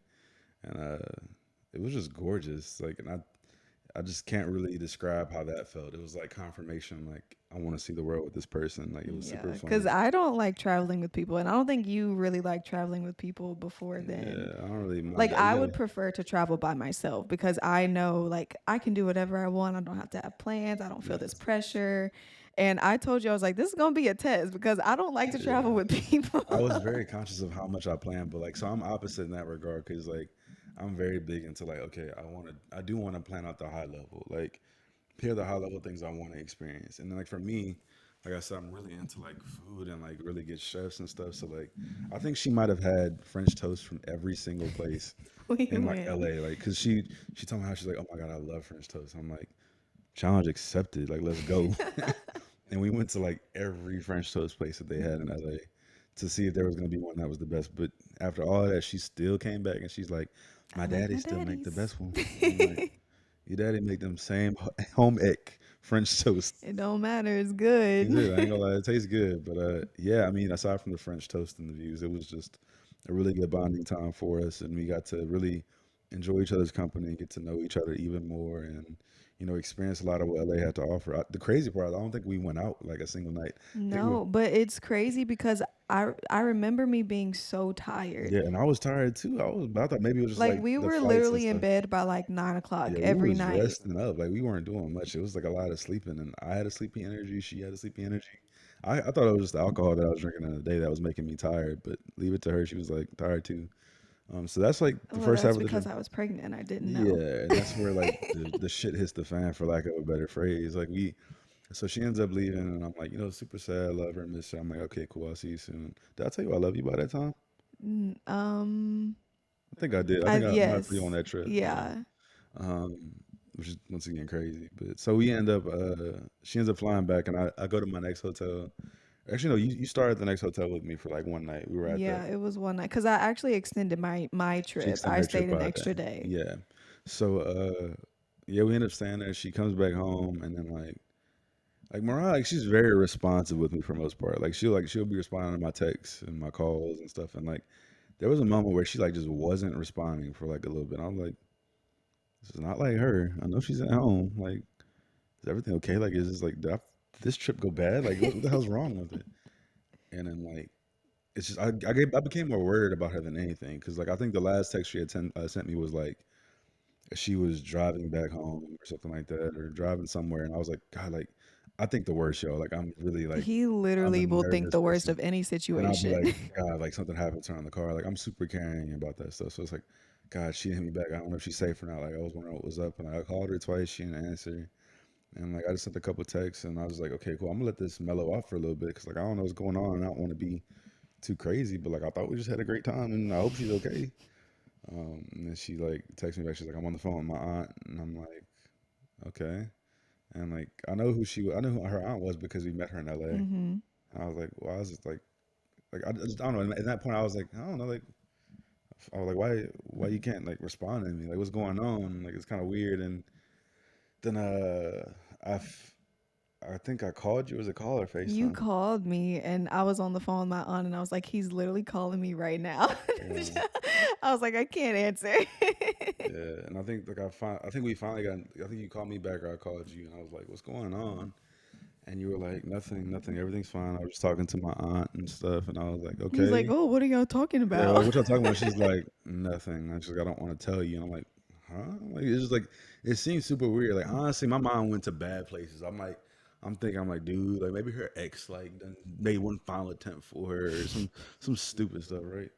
[SPEAKER 2] and it was just gorgeous. Like, and I just can't really describe how that felt. It was like confirmation, like I want to see the world with this person. Like it was
[SPEAKER 1] Yeah,
[SPEAKER 2] super
[SPEAKER 1] because
[SPEAKER 2] fun.
[SPEAKER 1] I don't like traveling with people, and I don't think you really like traveling with people before then.
[SPEAKER 2] Yeah, I don't really mind
[SPEAKER 1] Like,
[SPEAKER 2] that. You
[SPEAKER 1] I
[SPEAKER 2] gotta,
[SPEAKER 1] would prefer to travel by myself because I know, like, I can do whatever I want. I don't have to have plans. I don't feel this
[SPEAKER 2] yeah,
[SPEAKER 1] pressure. And I told you, I was like, this is going to be a test because I don't like to travel
[SPEAKER 2] yeah.
[SPEAKER 1] with people.
[SPEAKER 2] I was very conscious of how much I plan, but like, so I'm opposite in that regard because like I'm very big into like, okay, I do want to plan out the high level. Like here are the high level things I want to experience. And then like for me, like I said, I'm really into like food and like really good chefs and stuff. So like I think she might have had French toast from every single place
[SPEAKER 1] We
[SPEAKER 2] in like
[SPEAKER 1] went.
[SPEAKER 2] LA. Like cause she told me how she's like, oh my God, I love French toast. I'm like, challenge accepted. Like let's go. And we went to like every French toast place that they had in LA to see if there was gonna be one that was the best. But after all of that, she still came back and she's like,
[SPEAKER 1] I
[SPEAKER 2] my
[SPEAKER 1] like
[SPEAKER 2] daddy
[SPEAKER 1] my
[SPEAKER 2] still make the
[SPEAKER 1] daddies.
[SPEAKER 2] best ones. I'm like, your daddy make them same home ec French toast.
[SPEAKER 1] It don't matter. It's
[SPEAKER 2] He did. I ain't
[SPEAKER 1] good.
[SPEAKER 2] gonna lie, it tastes good. But yeah, I mean, aside from the French toast and the views, it was just a really good bonding time for us, and we got to really enjoy each other's company, get to know each other even more, and experience a lot of what LA had to offer. The crazy part, I don't think we went out like a single night. I think we,
[SPEAKER 1] No, but it's crazy because I remember me being so tired.
[SPEAKER 2] yeah, and I was tired too. I thought maybe it was just
[SPEAKER 1] Like,
[SPEAKER 2] like
[SPEAKER 1] we
[SPEAKER 2] the
[SPEAKER 1] were
[SPEAKER 2] flights and
[SPEAKER 1] literally in
[SPEAKER 2] stuff.
[SPEAKER 1] bed by like 9 o'clock
[SPEAKER 2] Yeah, we
[SPEAKER 1] every
[SPEAKER 2] was
[SPEAKER 1] night.
[SPEAKER 2] resting up. Like we weren't doing much. It was like a lot of sleeping, and I had a sleepy energy. She had a sleepy energy. I thought it was just the alcohol that I was drinking in the day that was making me tired. But leave it to her. She was like tired too. So that's like the
[SPEAKER 1] Well,
[SPEAKER 2] first half
[SPEAKER 1] that's
[SPEAKER 2] of the
[SPEAKER 1] because
[SPEAKER 2] trip.
[SPEAKER 1] I was pregnant. I didn't know.
[SPEAKER 2] Yeah, and that's where like the shit hits the fan, for lack of a better phrase. Like so she ends up leaving, and I'm like, super sad. Love her, miss her. I'm like, okay, cool. I'll see you soon. Did I tell you I love you by that time?
[SPEAKER 1] Mm, Um,
[SPEAKER 2] I think I did. I
[SPEAKER 1] I
[SPEAKER 2] think I might have put you on
[SPEAKER 1] yes,
[SPEAKER 2] that trip. Yeah.
[SPEAKER 1] yeah,
[SPEAKER 2] um, which is once again crazy. But so we end up, she ends up flying back, and I go to my next hotel. Actually, no, you started at the next hotel with me for like one night. We were at the,
[SPEAKER 1] yeah. It was one night because I actually extended my
[SPEAKER 2] she
[SPEAKER 1] trip.
[SPEAKER 2] extended
[SPEAKER 1] I
[SPEAKER 2] her trip
[SPEAKER 1] stayed an
[SPEAKER 2] by a day.
[SPEAKER 1] extra day.
[SPEAKER 2] Yeah. So, yeah, we end up staying there. She comes back home, and then like Mariah, like she's very responsive with me for the most part. Like she'll be responding to my texts and my calls and stuff, and like there was a moment where she like just wasn't responding for like a little bit. I was like, this is not like her. I know she's at home. Like, is everything okay? Like, is this like did this trip go bad? Like, what the hell's wrong with it? And then like it's just I became more worried about her than anything because like I think the last text she had sent me was like she was driving back home or something like that or driving somewhere, and I was like, God, like I think the worst, yo. Like I'm really like
[SPEAKER 1] He
[SPEAKER 2] I'm a
[SPEAKER 1] literally will think
[SPEAKER 2] nervous
[SPEAKER 1] the worst
[SPEAKER 2] person.
[SPEAKER 1] of any
[SPEAKER 2] And I'll be
[SPEAKER 1] situation.
[SPEAKER 2] like, God, like something happened to her in the car. Like I'm super caring about that stuff. So it's like, God, she didn't hit me back. I don't know if she's safe or not. Like I was wondering what was up, and I called her twice. She didn't answer, and like I just sent a couple texts, and I was like, okay, cool. I'm gonna let this mellow off for a little bit because like I don't know what's going on, and I don't want to be too crazy. But like I thought we just had a great time, and I hope she's okay. And then she like texted me back. She's like, I'm on the phone with my aunt, and I'm like, okay. And like I know who I know who her aunt was because we met her in L.A.
[SPEAKER 1] Hmm.
[SPEAKER 2] And I was like, well, I was just like I don't know. At that point, I was like, I don't know, like I was like, why you can't like respond to me? Like, what's going on? Like, it's kind of weird. And then I f- I think I called you. Was it call or
[SPEAKER 1] You
[SPEAKER 2] FaceTime?
[SPEAKER 1] called me and I was on the phone with my aunt and I was like, he's literally calling me right now.
[SPEAKER 2] Yeah,
[SPEAKER 1] I was like, I can't answer.
[SPEAKER 2] yeah. And I think like I think we finally got. I think you called me back or I called you, and I was like, what's going on? And you were like, nothing, nothing. Everything's fine. I was just talking to my aunt and stuff, and I was like,
[SPEAKER 1] He's like,
[SPEAKER 2] okay.
[SPEAKER 1] oh, what are y'all talking
[SPEAKER 2] Yeah, like
[SPEAKER 1] about?
[SPEAKER 2] what y'all talking about? She's like, nothing. I just like, I don't want to tell you. And I'm like, huh? Like it's just like it seems super weird. Like honestly, my mind went to bad places. I'm thinking, I'm like, dude, like maybe her ex like done made one final attempt for her or some stupid stuff, right?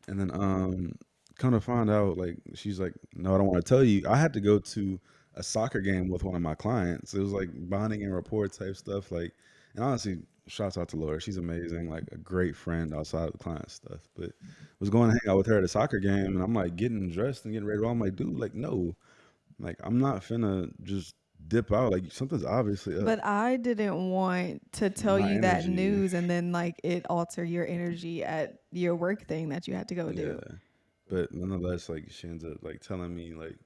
[SPEAKER 2] And then come to find out, like she's like, no, I don't want to tell you. I had to go to a soccer game with one of my clients. It was like bonding and rapport type stuff. Like, and honestly, shouts out to Laura. She's amazing, like a great friend outside of the client stuff. But was going to hang out with her at a soccer game, and I'm like getting dressed and getting ready to roll. I'm like, dude, like no, like I'm not finna just dip out. Like something's obviously up.
[SPEAKER 1] But I didn't want to tell
[SPEAKER 2] My
[SPEAKER 1] you that
[SPEAKER 2] energy,
[SPEAKER 1] news and then like it alter your energy at your work thing that you had to go
[SPEAKER 2] yeah.
[SPEAKER 1] do.
[SPEAKER 2] But nonetheless, like she ends up like telling me like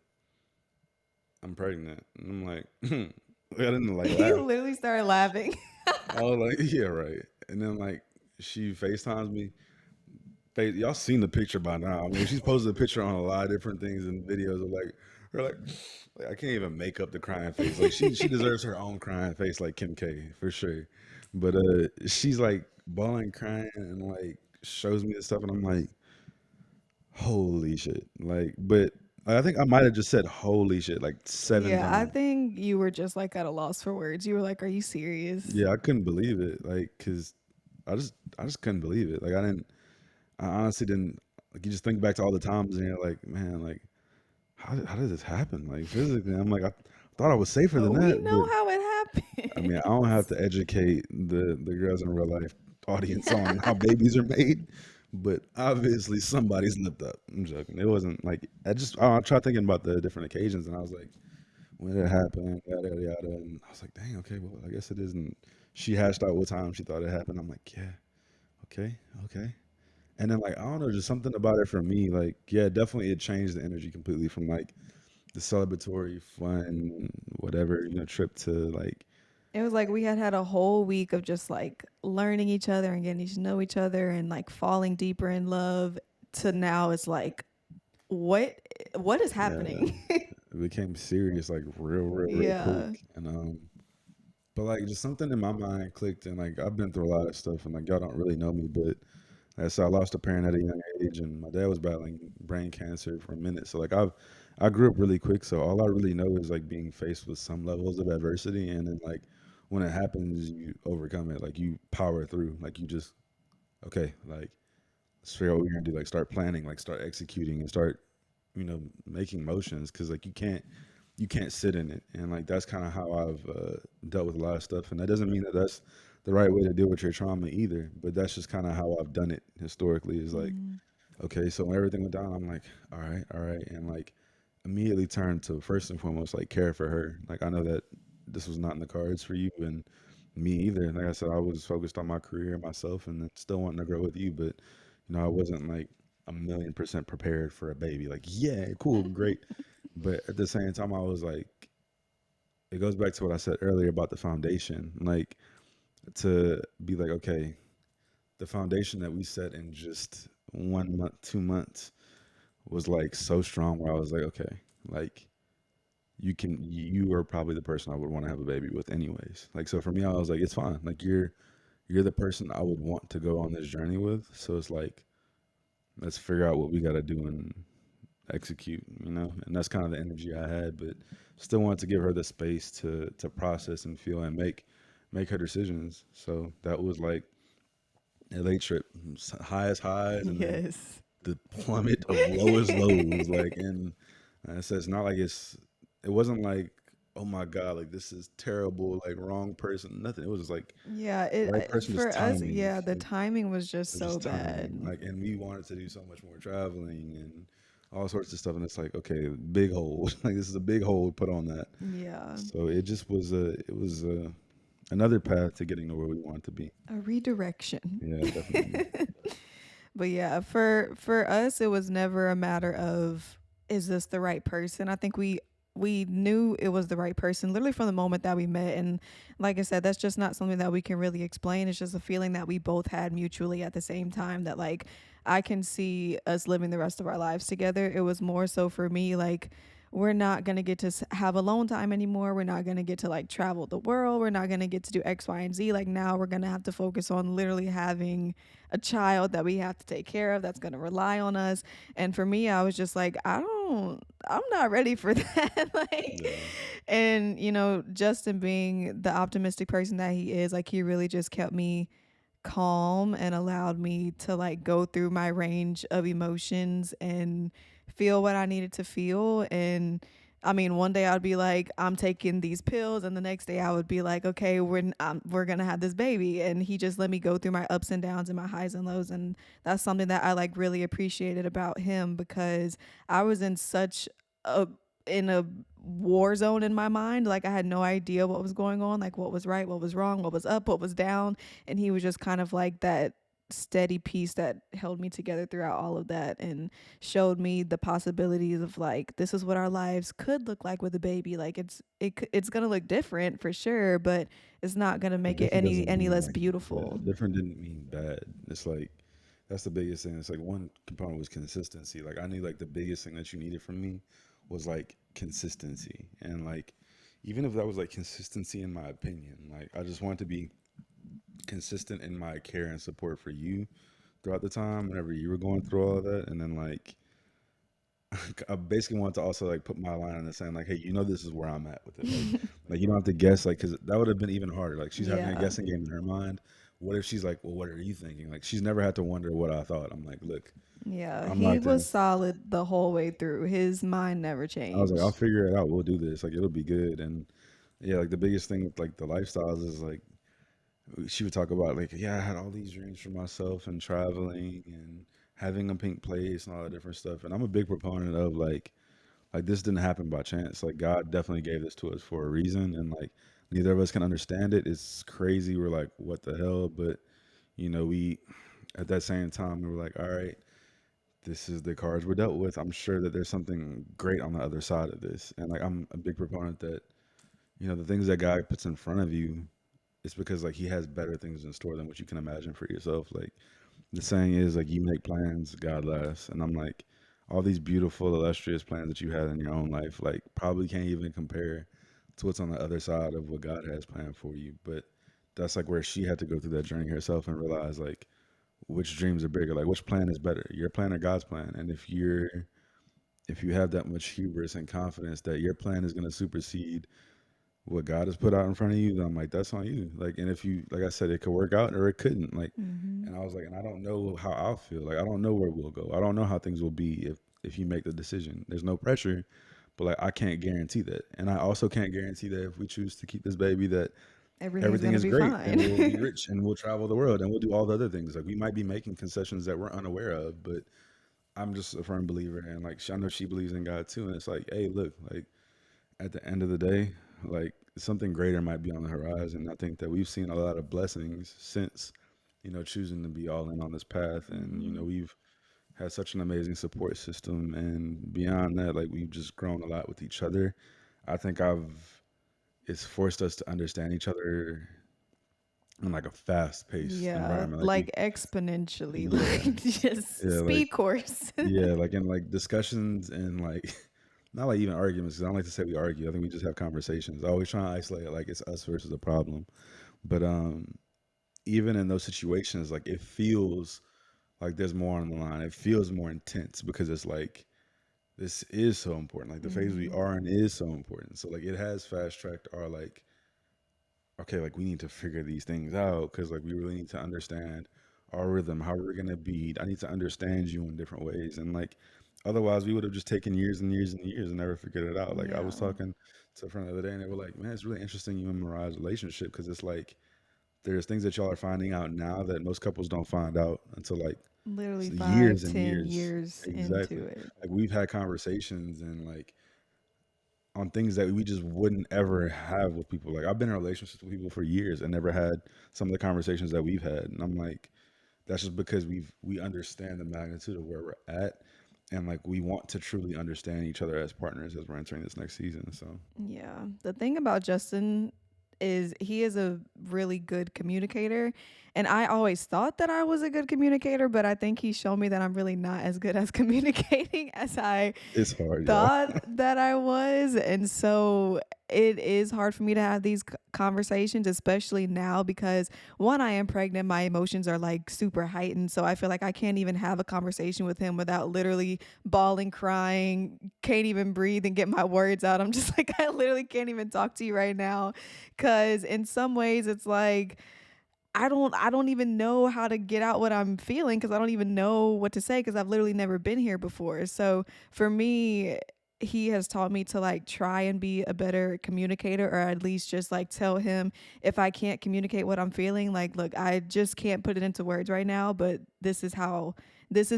[SPEAKER 2] I'm pregnant. And I'm like, I didn't like
[SPEAKER 1] He
[SPEAKER 2] laugh.
[SPEAKER 1] literally started laughing.
[SPEAKER 2] I was like, yeah, right. And then like she FaceTimes me. Y'all seen the picture by now. I mean, she's posted a picture on a lot of different things and videos of like her like I can't even make up the crying face. Like she deserves her own crying face like Kim K for sure. But she's like bawling crying and like shows me the stuff and I'm like, holy shit. Like but I think I might have just said holy shit like seven
[SPEAKER 1] Yeah, I
[SPEAKER 2] times.
[SPEAKER 1] think you were just like at a loss for words. You were like, are you serious?
[SPEAKER 2] Yeah, I couldn't believe it. Like, cause I just couldn't believe it. Like, I honestly didn't. Like, you just think back to all the times, and you're like, man, like, how did this happen? Like, physically, I'm like, I thought I was safer than
[SPEAKER 1] We
[SPEAKER 2] that, but
[SPEAKER 1] know how it
[SPEAKER 2] I mean, I don't have
[SPEAKER 1] happens.
[SPEAKER 2] to educate the girls in real life audience on how babies are made, but obviously somebody slipped up. I'm joking. It wasn't like I tried thinking about the different occasions, and I was like, when did it happen? Yada yada yada. And I was like, dang, okay, well, I guess it isn't. She hashed out what time she thought it happened. I'm like, yeah, okay, okay. And then like I don't know, just something about it for me. Like, yeah, definitely it changed the energy completely from like the celebratory, fun, whatever trip to like,
[SPEAKER 1] It was like we had had a whole week of just like learning each other and getting to know each other and like falling deeper in love to now it's like what what is
[SPEAKER 2] yeah,
[SPEAKER 1] happening?
[SPEAKER 2] it became serious like real
[SPEAKER 1] Yeah.
[SPEAKER 2] quick. And but like just something in my mind clicked, and like I've been through a lot of stuff, and like y'all don't really know me, but so I lost a parent at a young age, and my dad was battling brain cancer for a minute. So like I grew up really quick, so all I really know is like being faced with some levels of adversity, and then like when it happens, you overcome it. Like you power through. Like you just okay, like let's figure out what we're gonna do. Like start planning, like start executing, and start making motions because like you can't sit in it, and like that's kind of how I've dealt with a lot of stuff, and that doesn't mean that that's the right way to deal with your trauma either, but that's just kind of how I've done it historically is like
[SPEAKER 1] Mm.
[SPEAKER 2] okay, so when everything went down I'm like all right, and like immediately turned to first and foremost like care for her. Like I know that this was not in the cards for you and me either. Like I said, I was focused on my career and myself and then still wanting to grow with you, but I wasn't like a million percent prepared for a baby. Like, yeah, cool, great. But at the same time, I was like, it goes back to what I said earlier about the foundation. Like, to be like, okay, the foundation that we set in just 1 month, 2 months was like so strong where I was like, okay, like you are probably the person I would want to have a baby with anyways. Like so for me I was like it's fine. Like you're the person I would want to go on this journey with. So it's like let's figure out what we got to do and execute, you know? And that's kind of the energy I had, but still wanted to give her the space to process and feel and make her decisions. So that was like LA trip, highest highs and then
[SPEAKER 1] Yes.
[SPEAKER 2] the plummet of lowest lows. Like, and I said, it's not like it wasn't like, oh my God, like this is terrible, like wrong person, nothing. It was just like
[SPEAKER 1] Yeah,
[SPEAKER 2] right person, just
[SPEAKER 1] for us,
[SPEAKER 2] timing.
[SPEAKER 1] yeah, the
[SPEAKER 2] Like,
[SPEAKER 1] timing was
[SPEAKER 2] it
[SPEAKER 1] just
[SPEAKER 2] was
[SPEAKER 1] so
[SPEAKER 2] just
[SPEAKER 1] bad.
[SPEAKER 2] timing. Like, and we wanted to do so much more traveling and all sorts of stuff. And it's like, okay, big hold. Like, this is a big hold put on that.
[SPEAKER 1] Yeah,
[SPEAKER 2] So it just was another path to getting to where we want to be.
[SPEAKER 1] a redirection.
[SPEAKER 2] Yeah, definitely.
[SPEAKER 1] But yeah, for us, it was never a matter of is this the right person. I think we knew it was the right person literally from the moment that we met, and like I said, that's just not something that we can really explain. It's just a feeling that we both had mutually at the same time that like I can see us living the rest of our lives together. It was more so for me like we're not going to get to have alone time anymore. We're not going to get to like travel the world. We're not going to get to do X, Y, and Z. Like now we're going to have to focus on literally having a child that we have to take care of that's going to rely on us. And for me, I was just like, I'm not ready for that. Like,
[SPEAKER 2] Yeah.
[SPEAKER 1] and Justin being the optimistic person that he is, like, he really just kept me calm and allowed me to like go through my range of emotions and feel what I needed to feel. And I mean, one day I'd be like, I'm taking these pills, and the next day I would be like, okay, we're gonna have this baby. And he just let me go through my ups and downs and my highs and lows, and that's something that I like really appreciated about him because I was a in a war zone in my mind. Like I had no idea what was going on, like what was right, what was wrong, what was up, what was down, and he was just kind of like that steady piece that held me together throughout all of that and showed me the possibilities of like this is what our lives could look like with a baby. Like it's going to look different for sure, but it's not going to
[SPEAKER 2] But
[SPEAKER 1] make it
[SPEAKER 2] different doesn't
[SPEAKER 1] any
[SPEAKER 2] mean
[SPEAKER 1] less
[SPEAKER 2] like, yeah,
[SPEAKER 1] beautiful.
[SPEAKER 2] different didn't mean bad. It's like that's the biggest thing. It's like one component was consistency. Like I knew like the biggest thing that you needed from me was like consistency. And like even if that was like consistency in my opinion, like I just wanted to be consistent in my care and support for you throughout the time whenever you were going through all of that. And then like I basically wanted to also like put my line in the sand, like, hey, this is where I'm at with it. Like you don't have to guess, like, because that would have been even harder. Like she's having a
[SPEAKER 1] Yeah.
[SPEAKER 2] guessing game in her mind. What if she's like, well, what are you thinking? Like she's never had to wonder what I thought. I'm like, look,
[SPEAKER 1] Yeah,
[SPEAKER 2] I'm
[SPEAKER 1] he
[SPEAKER 2] locked
[SPEAKER 1] was
[SPEAKER 2] in.
[SPEAKER 1] solid the whole way through. His mind never
[SPEAKER 2] I was like, I'll
[SPEAKER 1] changed.
[SPEAKER 2] figure it out. We'll do this. Like it'll be good. And yeah, like the biggest thing with like the lifestyles is like she would talk about like, yeah, I had all these dreams for myself and traveling and having a pink place and all that different stuff. And I'm a big proponent of like this didn't happen by chance. Like God definitely gave this to us for a reason, and like neither of us can understand it. It's crazy. We're like, what the hell? But we at that same time we were like, all right, this is the cards we're dealt with. I'm sure that there's something great on the other side of this, and like I'm a big proponent that the things that God puts in front of you, it's because like He has better things in store than what you can imagine for yourself. Like the saying is like you make plans, God laughs. And I'm like, all these beautiful, illustrious plans that you had in your own life, like probably can't even compare to what's on the other side of what God has planned for you. But that's like where she had to go through that journey herself and realize like which dreams are bigger, like which plan is better, your plan or God's plan. And if you have that much hubris and confidence that your plan is going to supersede what God has put out in front of you, then I'm like, that's on you. Like, and if you, like I said, it could work out or it couldn't. Like,
[SPEAKER 1] Hmm.
[SPEAKER 2] and I was like, and I don't know how I'll feel. Like, I don't know where we'll go. I don't know how things will be if you make the decision. There's no pressure, but like I can't guarantee that. And I also can't guarantee that if we choose to keep this baby, that
[SPEAKER 1] Everything's
[SPEAKER 2] everything
[SPEAKER 1] gonna
[SPEAKER 2] is
[SPEAKER 1] be
[SPEAKER 2] great and we'll be
[SPEAKER 1] fine.
[SPEAKER 2] rich and we'll travel the world and we'll do all the other things. Like we might be making concessions that we're unaware of, but I'm just a firm believer, and like I know she believes in God too. And it's like, hey, look, like at the end of the day, like something greater might be on the horizon. I think that we've seen a lot of blessings since, choosing to be all in on this path. And,
[SPEAKER 1] Hmm.
[SPEAKER 2] we've had such an amazing support system. And beyond that, like we've just grown a lot with each other. I think it's forced us to understand each other in like a fast paced
[SPEAKER 1] Yeah,
[SPEAKER 2] environment. Like
[SPEAKER 1] like exponentially,
[SPEAKER 2] yeah,
[SPEAKER 1] like just
[SPEAKER 2] yeah, like
[SPEAKER 1] speed course.
[SPEAKER 2] yeah, like in like discussions and like not like even arguments. Because I don't like to say we argue. I think we just have conversations. I always try to isolate it like it's us versus the problem. But even in those situations, like it feels like there's more on the line. It feels more intense because it's like this is so important. Like the phase we
[SPEAKER 1] Hmm.
[SPEAKER 2] are in is so important. So like it has fast tracked our like okay, like we need to figure these things out because like we really need to understand our rhythm, how we're gonna beat. I need to understand you in different ways, and like otherwise we would have just taken years and years and years and never figured it out. Like I
[SPEAKER 1] Yeah,
[SPEAKER 2] was talking to a friend the other day, and they were like, "Man, it's really interesting you and Mariah's relationship because it's like there's things that y'all are finding out now that most couples don't find out until like
[SPEAKER 1] literally five,
[SPEAKER 2] years and
[SPEAKER 1] 10
[SPEAKER 2] years."
[SPEAKER 1] years into
[SPEAKER 2] Exactly.
[SPEAKER 1] it.
[SPEAKER 2] Like we've had conversations and like on things that we just wouldn't ever have with people. Like I've been in relationships with people for years and never had some of the conversations that we've had. And I'm like, that's just because we understand the magnitude of where we're at and like we want to truly understand each other as partners as we're entering this next season. So
[SPEAKER 1] Yeah. The thing about Justin is he is a really good communicator. And I always thought that I was a good communicator, but I think he showed me that I'm really not as good as communicating as I
[SPEAKER 2] it's hard, y'all.
[SPEAKER 1] thought that I was. And so it is hard for me to have these conversations, especially now because one, I am pregnant. My emotions are like super heightened. So I feel like I can't even have a conversation with him without literally bawling, crying, can't even breathe and get my words out. I'm just like, I literally can't even talk to you right now. Cause in some ways it's like, I don't even know how to get out what I'm feeling because I don't even know what to say because I've literally never been here before. So for me, he has taught me to like try and be a better communicator or at least just like tell him if I can't communicate what I'm feeling, like, look, I just can't put it into words right now, but this is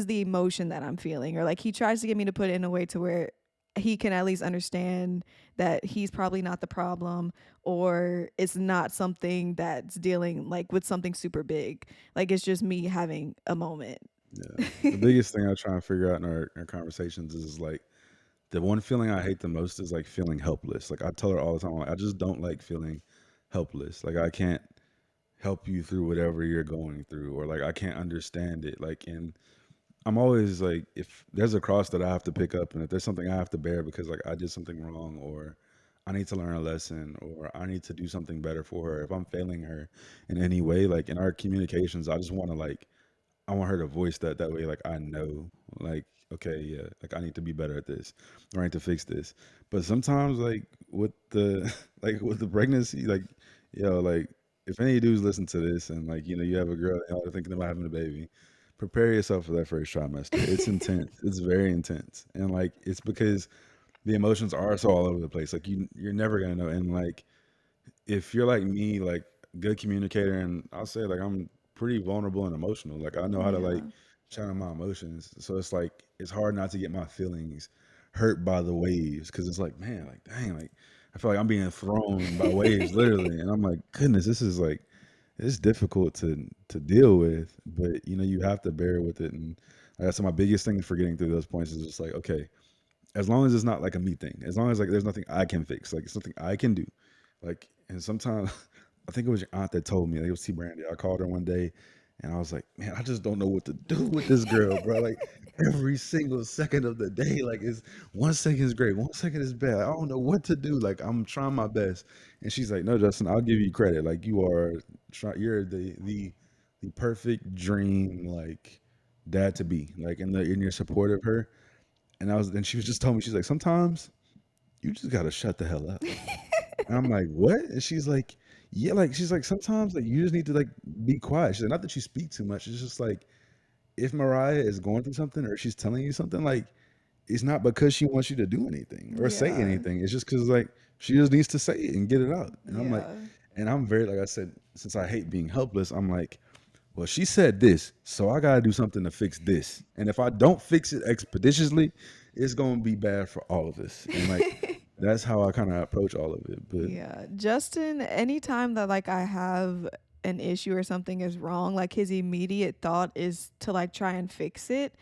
[SPEAKER 1] the emotion that I'm feeling. Or like he tries to get me to put it in a way to where he can at least understand that he's probably not the problem or it's not something that's dealing like with something super big. Like it's just me having a moment.
[SPEAKER 2] Yeah. The biggest thing I try and figure out in our conversations is like the one feeling I hate the most is like feeling helpless. Like I tell her all the time, like, I just don't like feeling helpless. Like I can't help you through whatever you're going through, or like I can't understand it. Like, and I'm always like, if there's a cross that I have to pick up, and if there's something I have to bear because like I did something wrong, or I need to learn a lesson, or I need to do something better for her, if I'm failing her in any way, like in our communications, I just want to like I want her to voice that way. Like I know, like okay, yeah, like I need to be better at this, or I need to fix this. But sometimes, like with the like with the pregnancy, like like if any dudes listen to this and like you have a girl and y'all are thinking about having a baby, prepare yourself for that first trimester. It's intense. It's very intense, and like it's because the emotions are so all over the place. Like you're never gonna know, and like if you're like me, like good communicator, and I'll say like I'm pretty vulnerable and emotional. Like I know how to like
[SPEAKER 1] Yeah.
[SPEAKER 2] channel my emotions. So it's like it's hard not to get my feelings hurt by the waves because it's like man, like dang, like I feel like I'm being thrown by waves literally, and I'm like goodness, this is like it's difficult to deal with, but you have to bear with it. And like I said, my biggest thing for getting through those points is just like okay, as long as it's not like a me thing, as long as like there's nothing I can fix, like it's something I can do. Like, and sometimes I think it was your aunt that told me, like it was T Brandy. I called her one day and I was like, man, I just don't know what to do with this girl, bro. Like every single second of the day, like it's 1 second is great, 1 second is bad. I don't know what to do. Like I'm trying my best. And she's like, no, Justin, I'll give you credit. Like you're the perfect dream, like dad to be. Like in your support of her. And she was just telling me, she's like, sometimes you just gotta shut the hell up. And I'm like, what? And she's like, yeah, like she's like, sometimes like you just need to like be quiet. She's like, not that you speak too much. It's just like if Mariah is going through something or she's telling you something, like it's not because she wants you to do anything or say
[SPEAKER 1] Yeah.
[SPEAKER 2] anything. It's just because like she just needs to say it and get it out. And I'm like,
[SPEAKER 1] Yeah.
[SPEAKER 2] and I'm very like I said, since I hate being helpless, I'm like, well, she said this, so I gotta do something to fix this. And if I don't fix it expeditiously, it's gonna be bad for all of us. And like that's how I kind of approach all of it. But
[SPEAKER 1] Yeah. Justin, anytime that like I have an issue or something is wrong, like his immediate thought is to like try and fix it.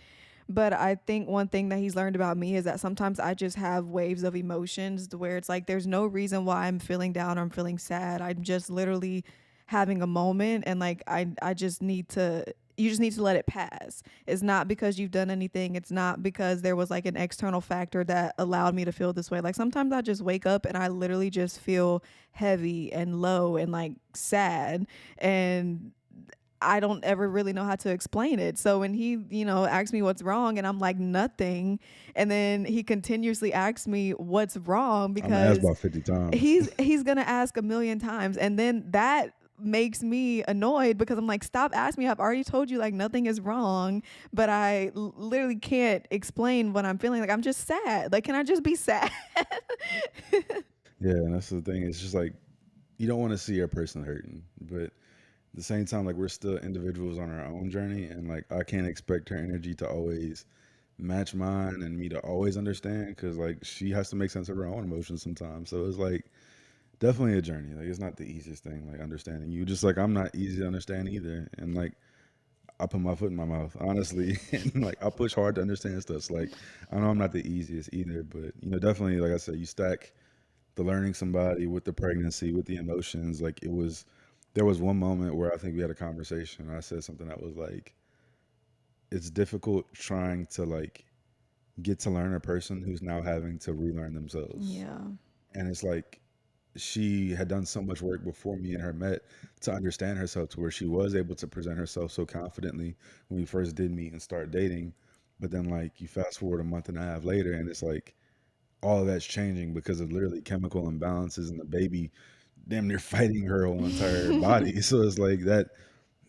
[SPEAKER 1] But I think one thing that he's learned about me is that sometimes I just have waves of emotions where it's like there's no reason why I'm feeling down or I'm feeling sad. I'm just literally having a moment, and like I just need to, you just need to let it pass. It's not because you've done anything. It's not because there was like an external factor that allowed me to feel this way. Like sometimes I just wake up and I literally just feel heavy and low and like sad, and I don't ever really know how to explain it. So when he, asks me what's wrong and I'm like nothing, and then he continuously asks me what's wrong
[SPEAKER 2] I'm gonna ask
[SPEAKER 1] because
[SPEAKER 2] about 50 times.
[SPEAKER 1] he's going to ask a million times, and then that makes me annoyed because I'm like, stop asking me. I've already told you like nothing is wrong, but I literally can't explain what I'm feeling. Like I'm just sad. Like can I just be sad?
[SPEAKER 2] Yeah, and that's the thing. It's just like you don't want to see a person hurting, but at the same time, like we're still individuals on our own journey, and like I can't expect her energy to always match mine and me to always understand because like she has to make sense of her own emotions sometimes. So it's like definitely a journey. Like it's not the easiest thing. Like understanding you, just like I'm not easy to understand either, and like I put my foot in my mouth, honestly. And like I push hard to understand stuff. So, like I know I'm not the easiest either, but definitely like I said, you stack the learning somebody with the pregnancy, with the emotions. Like there was one moment where I think we had a conversation and I said something that was like, it's difficult trying to like get to learn a person who's now having to relearn themselves.
[SPEAKER 1] Yeah.
[SPEAKER 2] And it's like she had done so much work before me and her met to understand herself to where she was able to present herself so confidently when we first did meet and start dating. But then like you fast forward a month and a half later and it's like all of that's changing because of literally chemical imbalances and the baby damn near fighting her whole entire body. So it's like that,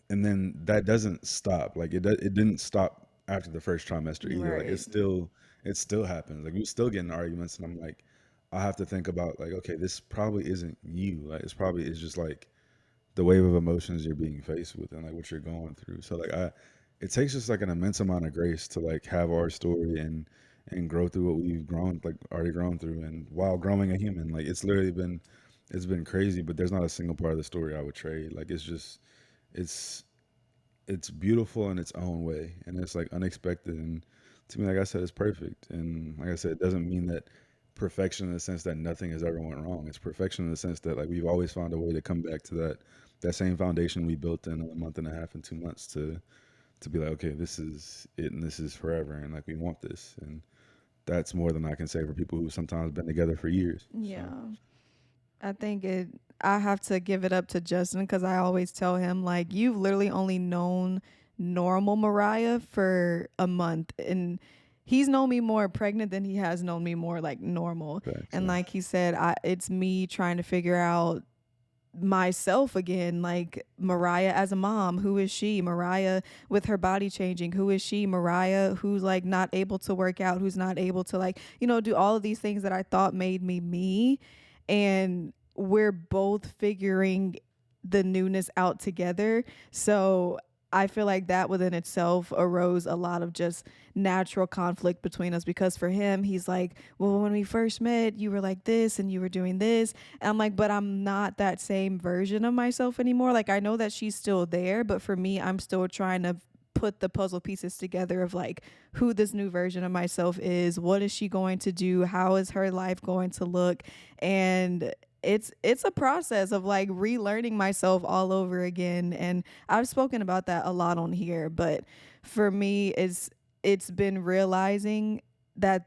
[SPEAKER 2] and then that doesn't stop. Like it didn't stop after the first trimester either. Like
[SPEAKER 1] Right.
[SPEAKER 2] it still happens. Like we still get in arguments, and I'm like, I have to think about like, okay, this probably isn't you. Like it's probably it's just like the wave of emotions you're being faced with and like what you're going through. So like it takes just like an immense amount of grace to like have our story and grow through what we've grown like already grown through and while growing a human. Like it's been crazy, but there's not a single part of the story I would trade. Like it's it's beautiful in its own way and it's like unexpected and to me like I said it's perfect and like I said it doesn't mean that perfection in the sense that nothing has ever went wrong. It's perfection in the sense that like we've always found a way to come back to that same foundation we built in a month and a half and 2 months to be like okay this is it and this is forever and like we want this and that's more than I can say for people who sometimes been together for years. So
[SPEAKER 1] Yeah. I think I have to give it up to Justin because I always tell him, like, you've literally only known normal Mariah for a month. And he's known me more pregnant than he has known me more like normal.
[SPEAKER 2] facts,
[SPEAKER 1] And
[SPEAKER 2] yeah.
[SPEAKER 1] like he said, it's me trying to figure out myself again, like Mariah as a mom. Who is she? Mariah with her body changing. Who is she? Mariah who's like not able to work out, who's not able to like, do all of these things that I thought made me me. And we're both figuring the newness out together. So I feel like that within itself arose a lot of just natural conflict between us because for him, he's like, well, when we first met, you were like this and you were doing this. And I'm like, but I'm not that same version of myself anymore. Like, I know that she's still there, but for me, I'm still trying to put the puzzle pieces together of like who this new version of myself is, what is she going to do, how is her life going to look, and it's a process of like relearning myself all over again. And I've spoken about that a lot on here, but for me it's been realizing that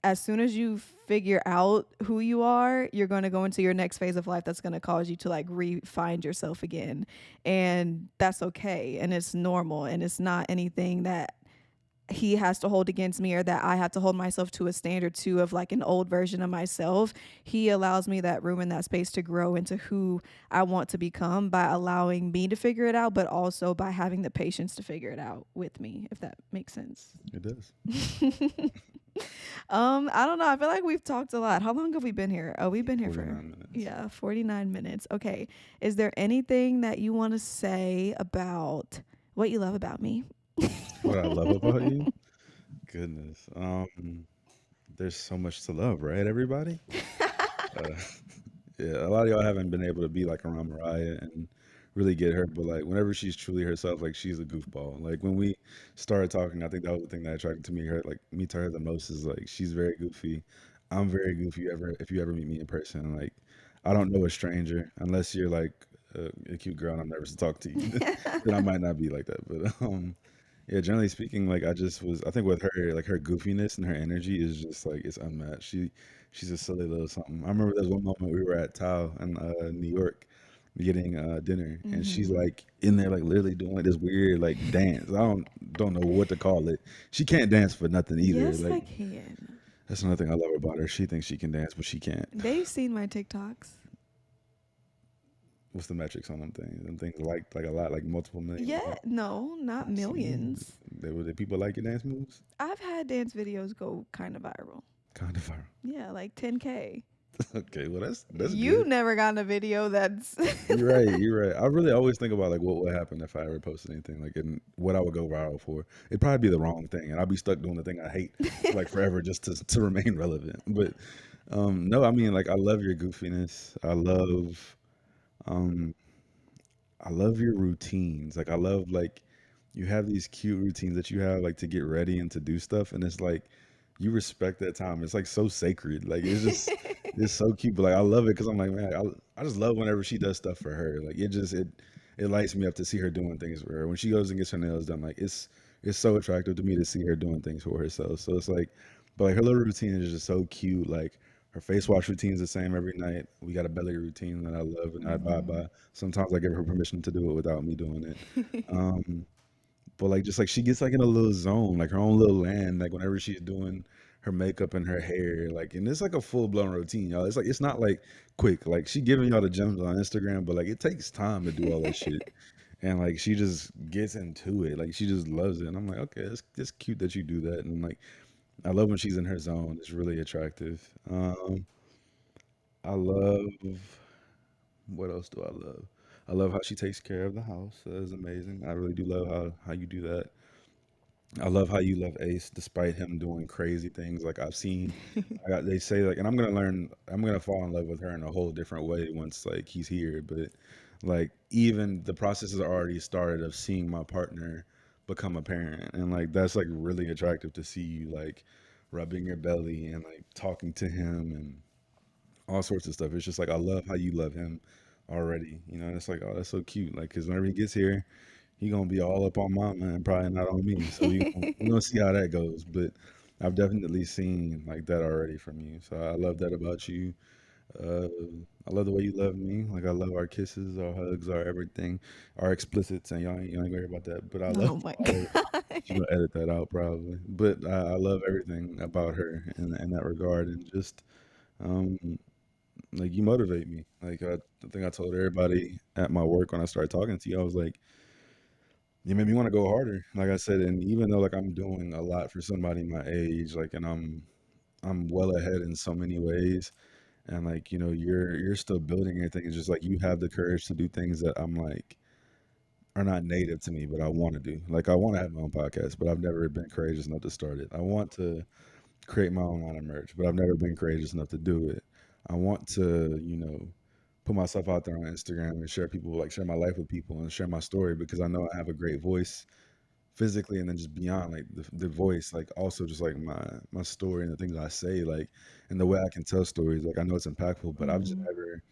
[SPEAKER 1] as soon as you figure out who you are, you're going to go into your next phase of life that's going to cause you to like re-find yourself again. And that's okay. And it's normal. And it's not anything that he has to hold against me or that I have to hold myself to a standard to of like an old version of myself. He allows me that room and that space to grow into who I want to become by allowing me to figure it out, but also by having the patience to figure it out with me, if that makes sense.
[SPEAKER 2] It does.
[SPEAKER 1] I don't know. I feel like we've talked a lot. How long have we been here? Oh, we've been here for
[SPEAKER 2] 49 minutes.
[SPEAKER 1] yeah, 49 minutes. Okay. Is there anything that you want to say about what you love about me?
[SPEAKER 2] What I love about you, goodness, there's so much to love, right, everybody? Uh, yeah, a lot of y'all haven't been able to be like around Mariah and really get her, but like whenever she's truly herself, like she's a goofball. Like when we started talking, I think that was the thing that attracted to me her like me to her the most is like she's very goofy. I'm very goofy. Ever if you ever meet me in person, like I don't know a stranger unless you're like a cute girl and I'm nervous to talk to you, then I might not be like that. But yeah, generally speaking, like I just was. I think with her, like her goofiness and her energy is just like it's unmatched. She's a silly little something. I remember there was one moment we were at Tao in New York getting dinner, and she's
[SPEAKER 1] Mm-hmm.
[SPEAKER 2] like in there like literally doing like this weird like dance. I don't know what to call it. She can't dance for nothing either.
[SPEAKER 1] Yes, I
[SPEAKER 2] Like
[SPEAKER 1] can.
[SPEAKER 2] that's another thing I love about her. She thinks she can dance, but she can't.
[SPEAKER 1] They've seen my TikToks.
[SPEAKER 2] What's the metrics on them things? Them things like a lot, like multiple millions.
[SPEAKER 1] Yeah,
[SPEAKER 2] Right?
[SPEAKER 1] no, not
[SPEAKER 2] See,
[SPEAKER 1] millions.
[SPEAKER 2] the people like your dance moves.
[SPEAKER 1] I've had dance videos go kind of viral.
[SPEAKER 2] Kind of viral.
[SPEAKER 1] Yeah, like 10K.
[SPEAKER 2] Okay, well that's
[SPEAKER 1] You
[SPEAKER 2] good.
[SPEAKER 1] never gotten a video that's.
[SPEAKER 2] You're right. You're right. I really always think about like what would happen if I ever posted anything, like and what I would go viral for. It'd probably be the wrong thing, and I'd be stuck doing the thing I hate for like forever just to remain relevant. But no, I mean like I love your goofiness. Um I love your routines. Like I love like you have these cute routines that you have like to get ready and to do stuff, and it's like you respect that time. It's like so sacred. Like it's so cute. But like I love it because I'm like man, I just love whenever she does stuff for her. Like it lights me up to see her doing things for her. When she goes and gets her nails done, like it's so attractive to me to see her doing things for herself. So it's like, but like her little routine is just so cute. Like her face wash routine is the same every night. We got a belly routine that I love and I abide
[SPEAKER 1] Hmm.
[SPEAKER 2] by. Sometimes I give her permission to do it without me doing it. Um, but like just like she gets like in a little zone, like her own little land, like whenever she's doing her makeup and her hair, like and it's like a full blown routine, y'all. It's like it's not like quick. Like she giving y'all the gems on Instagram, but like it takes time to do all that shit. And like she just gets into it. Like she just loves it. And I'm like, okay, it's cute that you do that. And like I love when she's in her zone. It's really attractive. I love what else do I love? I love how she takes care of the house. That is amazing. I really do love how you do that. I love how you love Ace despite him doing crazy things. Like I've seen, they say like, and I'm gonna learn. I'm gonna fall in love with her in a whole different way once like he's here. But like even the process has already started of seeing my partner become a parent, and like that's like really attractive to see you like rubbing your belly and like talking to him and all sorts of stuff. It's just like I love how you love him already. You know, and it's like oh that's so cute. Like because whenever he gets here he gonna be all up on mama and probably not on me. So we gonna see how that goes. But I've definitely seen like that already from you. So I love that about you. Uh, I love the way you love me. Like I love our kisses, our hugs, our everything, our explicits, and y'all ain't gonna hear about that. But I love
[SPEAKER 1] Oh my
[SPEAKER 2] all of it.
[SPEAKER 1] god.
[SPEAKER 2] She's gonna edit that out probably. But I love everything about her in that regard, and just um, like you motivate me. Like I think I told everybody at my work when I started talking to you, I was like you made me want to go harder. Like I said, and even though like I'm doing a lot for somebody my age, like and I'm well ahead in so many ways, and like you know you're still building anything. It's just like you have the courage to do things that I'm like are not native to me, but I want to do. Like I want to have my own podcast, but I've never been courageous enough to start it. I want to create my own line of merch, but I've never been courageous enough to do it. I want to, you know, put myself out there on Instagram and share people like share my life with people and share my story because I know I have a great voice physically and then just beyond like the voice like also just like my story and the things I say like and the way I can tell stories like I know it's impactful but I've just
[SPEAKER 1] Hmm.
[SPEAKER 2] never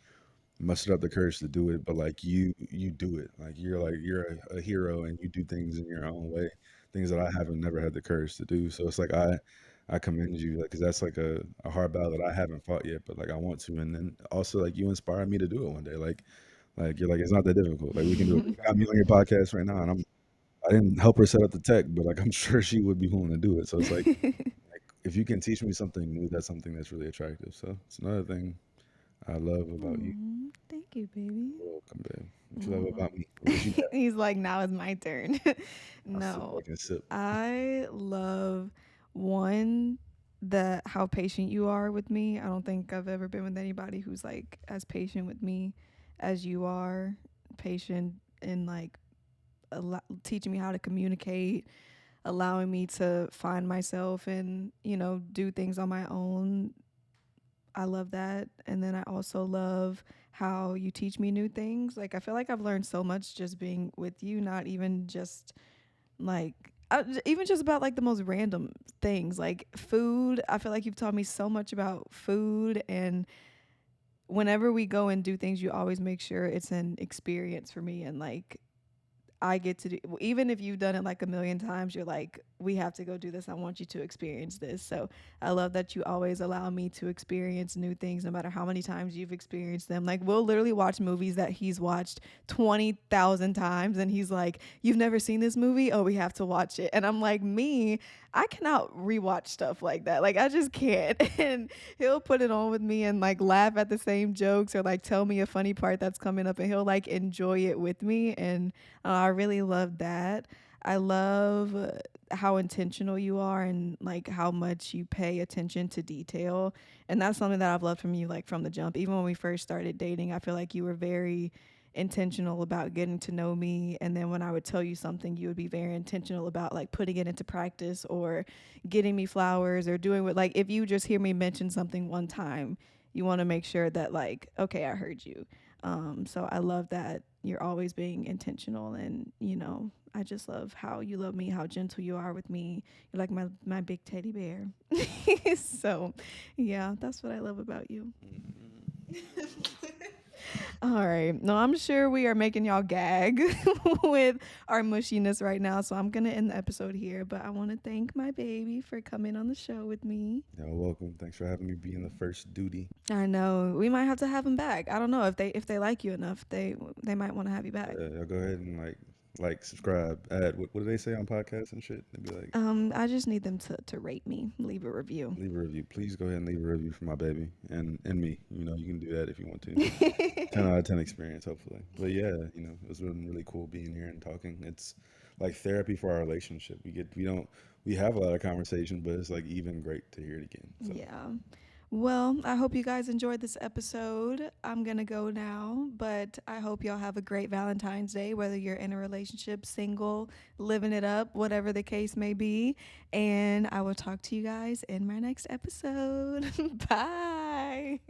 [SPEAKER 2] mustered up the courage to do it but like you do it like you're a hero and you do things in your own way things that I haven't never had the courage to do so it's like I commend you like because that's like a hard battle that I haven't fought yet but like I want to and then also like you inspire me to do it one day like you're like it's not that difficult like we can do it you got me on your podcast right now and I didn't help her set up the tech, but like I'm sure she would be willing to do it. So it's like if you can teach me something new, that's something that's really attractive. So it's another thing I love about you.
[SPEAKER 1] Aw, thank you, baby.
[SPEAKER 2] You're welcome, babe. What you love
[SPEAKER 1] Aw.
[SPEAKER 2] about me? What you got?
[SPEAKER 1] He's like, now it's my turn.
[SPEAKER 2] I'll sit
[SPEAKER 1] No,
[SPEAKER 2] back and sip.
[SPEAKER 1] I love one the how patient you are with me. I don't think I've ever been with anybody who's like as patient with me as you are. Patient and like teaching me how to communicate, allowing me to find myself and do things on my own. I love that. And then I also love how you teach me new things. Like I feel like I've learned so much just being with you, not even just like even just about like the most random things like food. I feel like you've taught me so much about food and whenever we go and do things, you always make sure it's an experience for me, and like I get to do, even if you've done it like a million times, you're like, we have to go do this. I want you to experience this. So I love that you always allow me to experience new things, no matter how many times you've experienced them. Like, we'll literally watch movies that he's watched 20,000 times, and he's like, you've never seen this movie? Oh, we have to watch it. And I'm like, me, I cannot rewatch stuff like that. Like, I just can't. And he'll put it on with me and like laugh at the same jokes, or like tell me a funny part that's coming up, and he'll like enjoy it with me. And I really love that. I love how intentional you are, and like how much you pay attention to detail. And that's something that I've loved from you, like from the jump. Even when we first started dating, I feel like you were very intentional about getting to know me. And then when I would tell you something, you would be very intentional about like putting it into practice, or getting me flowers, or doing what, like, if you just hear me mention something one time, you want to make sure that, like, okay, I heard you. So I love that you're always being intentional, and I just love how you love me, how gentle you are with me. You're like my big teddy bear. So, yeah, that's what I love about you. All right. No, I'm sure we are making y'all gag with our mushiness right now. So I'm going to end the episode here. But I want to thank my baby for coming on the show with me.
[SPEAKER 2] Y'all welcome. Thanks for having me be in the first duty.
[SPEAKER 1] I know we might have to have him back. I don't know if they like you enough, they might want to have you back.
[SPEAKER 2] Y'all go ahead and subscribe, add. What do they say on podcasts and shit? They'd be like,
[SPEAKER 1] I just need them to rate me, leave a review.
[SPEAKER 2] leave a review. Please go ahead and leave a review for my baby and me. You can do that if you want to. 10 out of 10 experience, hopefully. But yeah, it was really, really cool being here and talking. It's like therapy for our relationship. We have a lot of conversation, but it's like even great to hear it again. So
[SPEAKER 1] Yeah. Well, I hope you guys enjoyed this episode. I'm going to go now, but I hope y'all have a great Valentine's Day, whether you're in a relationship, single, living it up, whatever the case may be. And I will talk to you guys in my next episode. Bye.